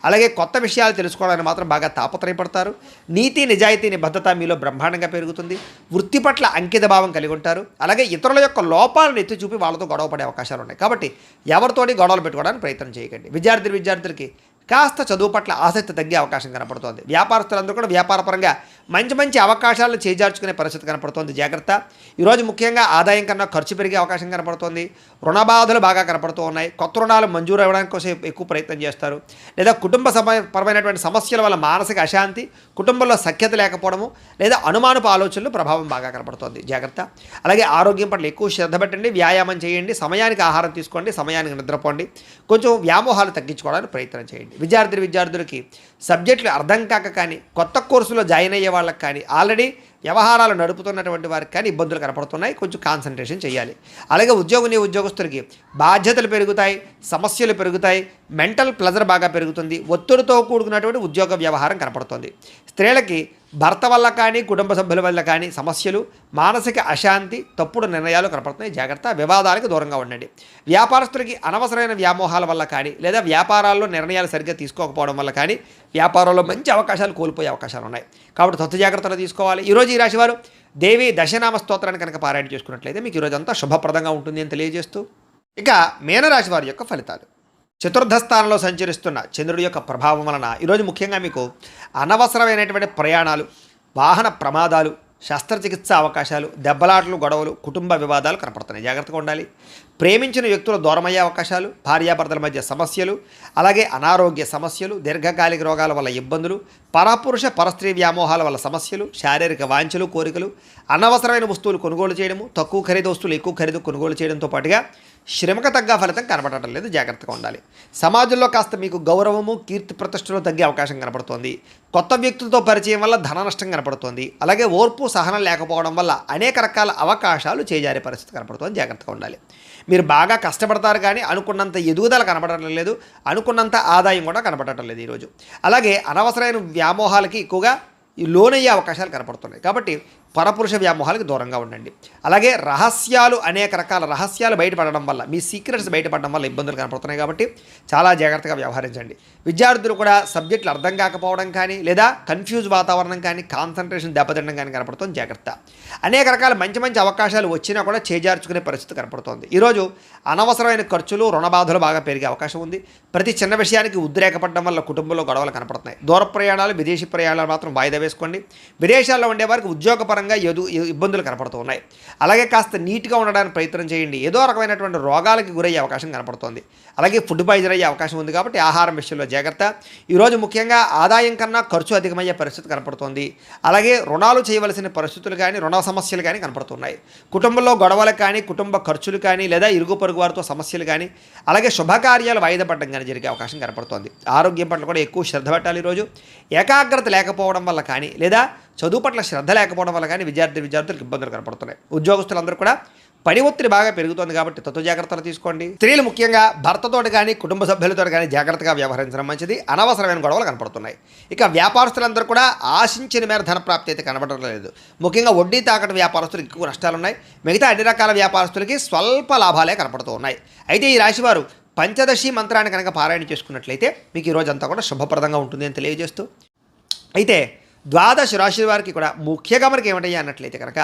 అలాగే కొత్త విషయాలు తెలుసుకోవడానికి మాత్రం బాగా తాపత్రయపడతారు. నీతి, నిజాయితీ, నిబద్ధత మీలో బ్రహ్మాండంగా పెరుగుతుంది. వృత్తి పట్ల అంకిత భావం కలిగి ఉంటారు. అలాగే ఇతరుల యొక్క లోపాలను ఎత్తి చూపి వాళ్ళతో గొడవ పడే అవకాశాలు ఉన్నాయి. కాబట్టి ఎవరితోటి గొడవలు పెట్టుకోవడానికి ప్రయత్నం చేయకండి. విద్యార్థులకి కాస్త చదువు పట్ల ఆసక్తి తగ్గే అవకాశం కనపడుతోంది. వ్యాపారస్తులందరూ కూడా వ్యాపారపరంగా మంచి అవకాశాలను చేజార్చుకునే పరిస్థితి కనపడుతోంది. జాగ్రత్త. ఈరోజు ముఖ్యంగా ఆదాయం కన్నా ఖర్చు పెరిగే అవకాశం కనపడుతోంది. రుణ బాధలు బాగా కనపడుతూ ఉన్నాయి. కొత్త రుణాలు మంజూరు అవ్వడానికి కోసం ఎక్కువ ప్రయత్నం చేస్తారు. లేదా కుటుంబ పరమైనటువంటి సమస్యల వల్ల మానసిక అశాంతి, కుటుంబంలో సఖ్యత లేకపోవడము, లేదా అనుమానపు ఆలోచనలు ప్రభావం బాగా కనపడుతోంది. జాగ్రత్త. అలాగే ఆరోగ్యం పట్ల ఎక్కువ శ్రద్ధ పెట్టండి. వ్యాయామం చేయండి. సమయానికి ఆహారం తీసుకోండి. సమయానికి నిద్రపోండి. కొంచెం వ్యామోహాలు తగ్గించుకోవడానికి ప్రయత్నం చేయండి. విద్యార్థులకి సబ్జెక్టులు అర్థం కాక కానీ, కొత్త కోర్సులో జాయిన్ అయ్యే వాళ్ళకి కానీ, ఆల్రెడీ వ్యవహారాలు నడుపుతున్నటువంటి వారికి కానీ ఇబ్బందులు కనపడుతున్నాయి, కొంచెం కాన్సన్ట్రేషన్ చేయాలి. అలాగే ఉద్యోగస్తులకి బాధ్యతలు పెరుగుతాయి, సమస్యలు పెరుగుతాయి, మెంటల్ ప్లెజర్ బాగా పెరుగుతుంది, ఒత్తిడితో కూడుకున్నటువంటి ఉద్యోగ వ్యవహారం కనపడుతుంది. స్త్రీలకి భర్త వల్ల కానీ కుటుంబ సభ్యుల వల్ల కానీ సమస్యలు, మానసిక అశాంతి, తప్పుడు నిర్ణయాలు కనపడుతున్నాయి. జాగ్రత్త, వివాదాలకు దూరంగా ఉండండి. వ్యాపారస్తులకి అనవసరమైన వ్యామోహాల వల్ల కానీ లేదా వ్యాపారాల్లో నిర్ణయాలు సరిగ్గా తీసుకోకపోవడం వల్ల కానీ వ్యాపారంలో మంచి అవకాశాలు కోల్పోయే అవకాశాలు ఉన్నాయి. కాబట్టి తొత్తు జాగ్రత్తలు తీసుకోవాలి. ఈరోజు ఈ రాశివారు దేవి దశనామ స్తోత్రాన్ని కనుక పారాయణ చేసుకున్నట్లయితే మీకు ఈరోజు అంతా శుభప్రదంగా ఉంటుంది అని తెలియజేస్తూ, ఇక మీనరాశి వారి యొక్క ఫలితాలు. చతుర్థ స్థానంలో సంచరిస్తున్న చంద్రుడి యొక్క ప్రభావం వలన ఈరోజు ముఖ్యంగా మీకు అనవసరమైనటువంటి ప్రయాణాలు, వాహన ప్రమాదాలు, శస్త్రచికిత్స అవకాశాలు, దెబ్బలాటలు, గొడవలు, కుటుంబ వివాదాలు కనపడుతున్నాయి. జాగ్రత్తగా ఉండాలి. ప్రేమించిన వ్యక్తులు దూరమయ్యే అవకాశాలు, భార్యాభర్తల మధ్య సమస్యలు, అలాగే అనారోగ్య సమస్యలు, దీర్ఘకాలిక రోగాల వల్ల ఇబ్బందులు, పరపురుష పరస్త్రీ వ్యామోహాల వల్ల సమస్యలు, శారీరక వాంఛలు, కోరికలు, అనవసరమైన వస్తువులు కొనుగోలు చేయడము, తక్కువ ఖరీదు వస్తువులు ఎక్కువ ఖరీదు కొనుగోలు చేయడంతో పాటుగా శ్రమకు తగ్గ ఫలితం కనపడటం లేదు. జాగ్రత్తగా ఉండాలి. సమాజంలో కాస్త మీకు గౌరవము, కీర్తి ప్రతిష్టలు తగ్గే అవకాశం కనపడుతోంది. కొత్త వ్యక్తులతో పరిచయం వల్ల ధన నష్టం కనపడుతోంది. అలాగే ఓర్పు, సహనం లేకపోవడం వల్ల అనేక రకాల అవకాశాలు చేజారే పరిస్థితి కనపడుతోంది. జాగ్రత్తగా ఉండాలి. మీరు బాగా కష్టపడతారు కానీ అనుకున్నంత ఎదుగుదల కనపడటం లేదు, అనుకున్నంత ఆదాయం కూడా కనపడటం లేదు ఈరోజు. అలాగే అనవసరమైన వ్యామోహాలకి ఎక్కువగా లోనయ్యే అవకాశాలు కనపడుతున్నాయి. కాబట్టి పరపురుష వ్యామోహాలకు దూరంగా ఉండండి. అలాగే అనేక రకాల రహస్యాలు బయటపడడం వల్ల, మీ సీక్రెట్స్ బయటపడడం వల్ల ఇబ్బందులు కనపడుతున్నాయి. కాబట్టి చాలా జాగ్రత్తగా వ్యవహరించండి. విద్యార్థులు కూడా సబ్జెక్టులు అర్థం కాకపోవడం కానీ లేదా కన్ఫ్యూజ్ వాతావరణం కానీ, కాన్సన్ట్రేషన్ దెబ్బతినడం కానీ కనపడుతుంది. జాగ్రత్త. అనేక రకాల మంచి మంచి అవకాశాలు వచ్చినా కూడా చేజార్చుకునే పరిస్థితి కనపడుతోంది. ఈరోజు అనవసరమైన ఖర్చులు, రుణబాధలు బాగా పెరిగే అవకాశం ఉంది. ప్రతి చిన్న విషయానికి ఉద్రేకపడడం వల్ల కుటుంబంలో గొడవలు కనపడుతున్నాయి. దూర ప్రయాణాలు, విదేశీ ప్రయాణాలు మాత్రం వాయిదా వేసుకోండి. విదేశాల్లో ఉండేవారికి ఉద్యోగపరంగా ఇబ్బందులు కనపడుతూ ఉన్నాయి. అలాగే కాస్త నీట్గా ఉండడానికి ప్రయత్నం చేయండి. ఏదో రకమైనటువంటి రోగాలకి గురయ్యే అవకాశం కనపడుతోంది. అలాగే ఫుడ్ పాయిజన్ అయ్యే అవకాశం ఉంది. కాబట్టి ఆహారం విషయంలో జాగ్రత్త. ఈరోజు ముఖ్యంగా ఆదాయం కన్నా ఖర్చు అధికమయ్యే పరిస్థితి కనపడుతోంది. అలాగే రుణాలు చేయవలసిన పరిస్థితులు కానీ, రుణ సమస్యలు కానీ కనపడుతున్నాయి. కుటుంబంలో గొడవలు కానీ, కుటుంబ ఖర్చులు కానీ లేదా ఇరుగు పొరుగు వారితో సమస్యలు కానీ, అలాగే శుభకార్యాలు వాయిదా పడడం కానీ జరిగే అవకాశం కనపడుతోంది. ఆరోగ్యం పట్ల కూడా ఎక్కువ శ్రద్ధ పెట్టాలి. ఈరోజు ఏకాగ్రత లేకపోవడం వల్ల కానీ లేదా చదువు పట్ల శ్రద్ధ లేకపోవడం వల్ల కానీ విద్యార్థులకు ఇబ్బందులు కనపడుతున్నాయి. ఉద్యోగస్తులందరూ కూడా పని ఒత్తిడి బాగా పెరుగుతుంది. కాబట్టి తత్వ జాగ్రత్తలు తీసుకోండి. స్త్రీలు ముఖ్యంగా భర్తతో కానీ కుటుంబ సభ్యులతో కానీ జాగ్రత్తగా వ్యవహరించడం మంచిది. అనవసరమైన గొడవలు కనపడుతున్నాయి. ఇక వ్యాపారస్తులందరూ కూడా ఆశించిన మేర ధన ప్రాప్తి అయితే కనబడడం లేదు. ముఖ్యంగా వడ్డీ తాకట్టు వ్యాపారస్తులకు ఎక్కువ నష్టాలు ఉన్నాయి. మిగతా అన్ని రకాల వ్యాపారస్తులకి స్వల్ప లాభాలే కనపడుతూ ఉన్నాయి. అయితే ఈ రాశివారు పంచదశి మంత్రాన్ని కనుక పారాయణ చేసుకున్నట్లయితే మీకు ఈ రోజంతా కూడా శుభప్రదంగా ఉంటుంది అని తెలియజేస్తూ, అయితే ద్వాదశ రాశి వారికి కూడా ముఖ్యంగా మనకి ఏమిటయ్యా అన్నట్లయితే కనుక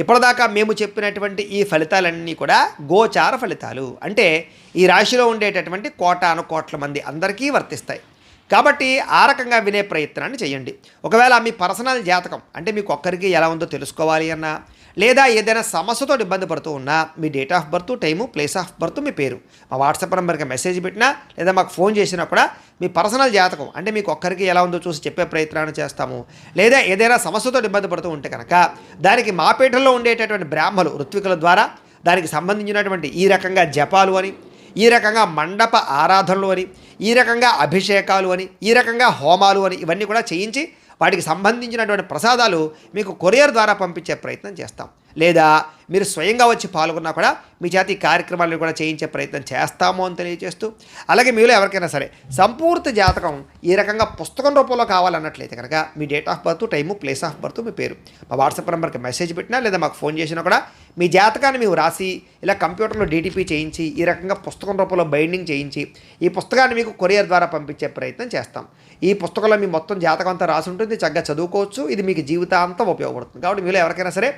ఇప్పటిదాకా మేము చెప్పినటువంటి ఈ ఫలితాలన్నీ కూడా గోచార ఫలితాలు. అంటే ఈ రాశిలో ఉండేటటువంటి కోటాను కోట్ల మంది అందరికీ వర్తిస్తాయి. కాబట్టి ఆ రకంగా వినే ప్రయత్నాన్ని చేయండి. ఒకవేళ మీ పర్సనల్ జాతకం అంటే మీకు ఒక్కరికి ఎలా ఉందో తెలుసుకోవాలి అన్నా, లేదా ఏదైనా సమస్యతో ఇబ్బంది పడుతూ ఉన్నా మీ date of birth, time, place of birth, మీ పేరు మా వాట్సాప్ నెంబర్కి మెసేజ్ పెట్టినా లేదా మాకు ఫోన్ చేసినా కూడా మీ పర్సనల్ జాతకం అంటే మీకు ఒక్కరికి ఎలా ఉందో చూసి చెప్పే ప్రయత్నాన్ని చేస్తాము. లేదా ఏదైనా సమస్యతో ఇబ్బంది పడుతూ ఉంటే కనుక దానికి మా పీఠంలో ఉండేటటువంటి బ్రాహ్మలు, ఋత్వికుల ద్వారా దానికి సంబంధించినటువంటి ఈ రకంగా జపాలు అని, ఈ రకంగా మండప ఆరాధనలు అని, ఈ రకంగా అభిషేకాలు అని, ఈ రకంగా హోమాలు అని ఇవన్నీ కూడా చేయించి వాటికి సంబంధించినటువంటి ప్రసాదాలు మీకు కొరియర్ ద్వారా పంపించే ప్రయత్నం చేస్తాం. లేదా మీరు స్వయంగా వచ్చి పాల్గొన్నా కూడా మీ చేత ఈ కార్యక్రమాలను కూడా చేయించే ప్రయత్నం చేస్తాము అని తెలియజేస్తూ, అలాగే మీలో ఎవరికైనా సరే సంపూర్తి జాతకం ఈ రకంగా పుస్తకం రూపంలో కావాలన్నట్లయితే కనుక మీ date of birth, time, place of birth, మీ పేరు మా వాట్సాప్ నెంబర్కి మెసేజ్ పెట్టినా లేదా మాకు ఫోన్ చేసినా కూడా మీ జాతకాన్ని మేము రాసి ఇలా కంప్యూటర్లో డీటీపీ చేయించి ఈ రకంగా పుస్తకం రూపంలో బైండింగ్ చేయించి ఈ పుస్తకాన్ని మీకు కొరియర్ ద్వారా పంపించే ప్రయత్నం చేస్తాం. ఈ పుస్తకంలో మీ మొత్తం జాతకం అంతా రాసి ఉంటుంది. చక్కగా చదువుకోవచ్చు. ఇది మీకు జీవితాంతం ఉపయోగపడుతుంది. కాబట్టి మీలో ఎవరికైనా సరే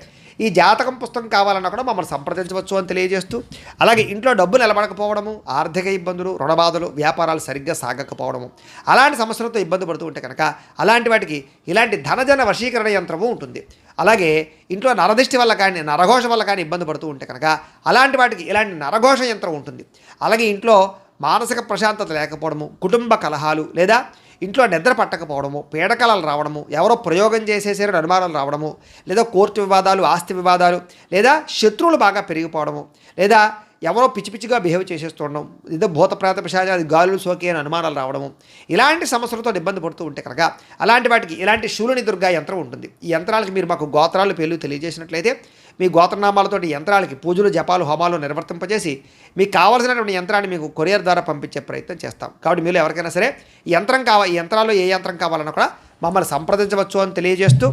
ఈ జాతకం పుస్తకం కావాలన్నా కూడా మమ్మల్ని సంప్రదించవచ్చు అని తెలియజేస్తూ, అలాగే ఇంట్లో డబ్బు నిలబడకపోవడము, ఆర్థిక ఇబ్బందులు, రుణబాధలు, వ్యాపారాలు సరిగ్గా సాగకపోవడము, అలాంటి సమస్యలతో ఇబ్బంది పడుతూ ఉంటే కనుక అలాంటి వాటికి ఇలాంటి ధనజన వశీకరణ యంత్రము ఉంటుంది. అలాగే ఇంట్లో నరదిష్టి వల్ల కానీ, నరఘోష వల్ల కానీ ఇబ్బంది పడుతూ ఉంటే కనుక అలాంటి వాటికి ఇలాంటి నరఘోష యంత్రం ఉంటుంది. అలాగే ఇంట్లో మానసిక ప్రశాంతత లేకపోవడము, కుటుంబ కలహాలు లేదా ఇంట్లో నిద్ర పట్టకపోవడము, పీడకలలు రావడము, ఎవరో ప్రయోగం చేసేసారని అనుమానాలు రావడము, లేదా కోర్టు వివాదాలు, ఆస్తి వివాదాలు, లేదా శత్రువులు బాగా పెరిగిపోవడము, లేదా ఎవరో పిచ్చి పిచ్చిగా బిహేవ్ చేసేస్తూ ఉండడం, ఏదో భూత ప్రేత పిశాచాది గాలులు సోకి అని అనుమానాలు రావడము, ఇలాంటి సమస్యలతో ఇబ్బంది పడుతూ ఉంటే కనుక అలాంటి వాటికి ఇలాంటి శూలిని దుర్గా యంత్రం ఉంటుంది. ఈ యంత్రాలకి మీరు మాకు గోత్రాలు పేర్లు తెలియజేసినట్లయితే మీ గోత్రనామాలతోటి యంత్రాలకి పూజలు జపాలు హోమాలు నిర్వర్తింపజేసి మీకు కావాల్సినటువంటి యంత్రాన్ని మీకు కొరియర్ ద్వారా పంపించే ప్రయత్నం చేస్తాం. కాబట్టి మీరు ఎవరికైనా సరే ఈ యంత్రాల్లో ఏ యంత్రం కావాలన్నా కూడా మమ్మల్ని సంప్రదించవచ్చు అని తెలియజేస్తూ,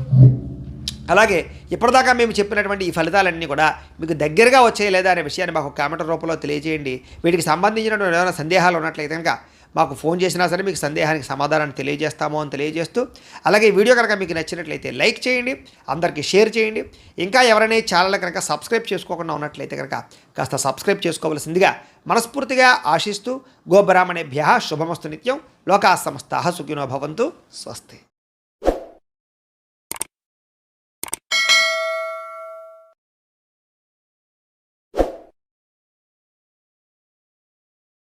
అలాగే ఇప్పటిదాకా మేము చెప్పినటువంటి ఈ ఫలితాలన్నీ కూడా మీకు దగ్గరగా వచ్చాయి లేదా అనే విషయాన్ని మాకు కామెంట్ రూపంలో తెలియజేయండి. వీటికి సంబంధించినటువంటి ఏమైనా సందేహాలు ఉన్నట్లయితే కనుక మాకు ఫోన్ చేసినా సరే మీకు సందేహానికి సమాధానాన్ని తెలియజేస్తాము అని తెలియజేస్తూ, అలాగే ఈ వీడియో కనుక మీకు నచ్చినట్లయితే లైక్ చేయండి, అందరికీ షేర్ చేయండి. ఇంకా ఎవరైనా ఈ ఛానల్ కనుక సబ్స్క్రైబ్ చేసుకోకుండా ఉన్నట్లయితే కనుక కాస్త సబ్స్క్రైబ్ చేసుకోవాల్సిందిగా మనస్ఫూర్తిగా ఆశిస్తూ, గోబ్రాహ్మణేభ్యః శుభమస్తు నిత్యం. లోకా సమస్తాః సుఖినో భవంతు. స్వస్తి.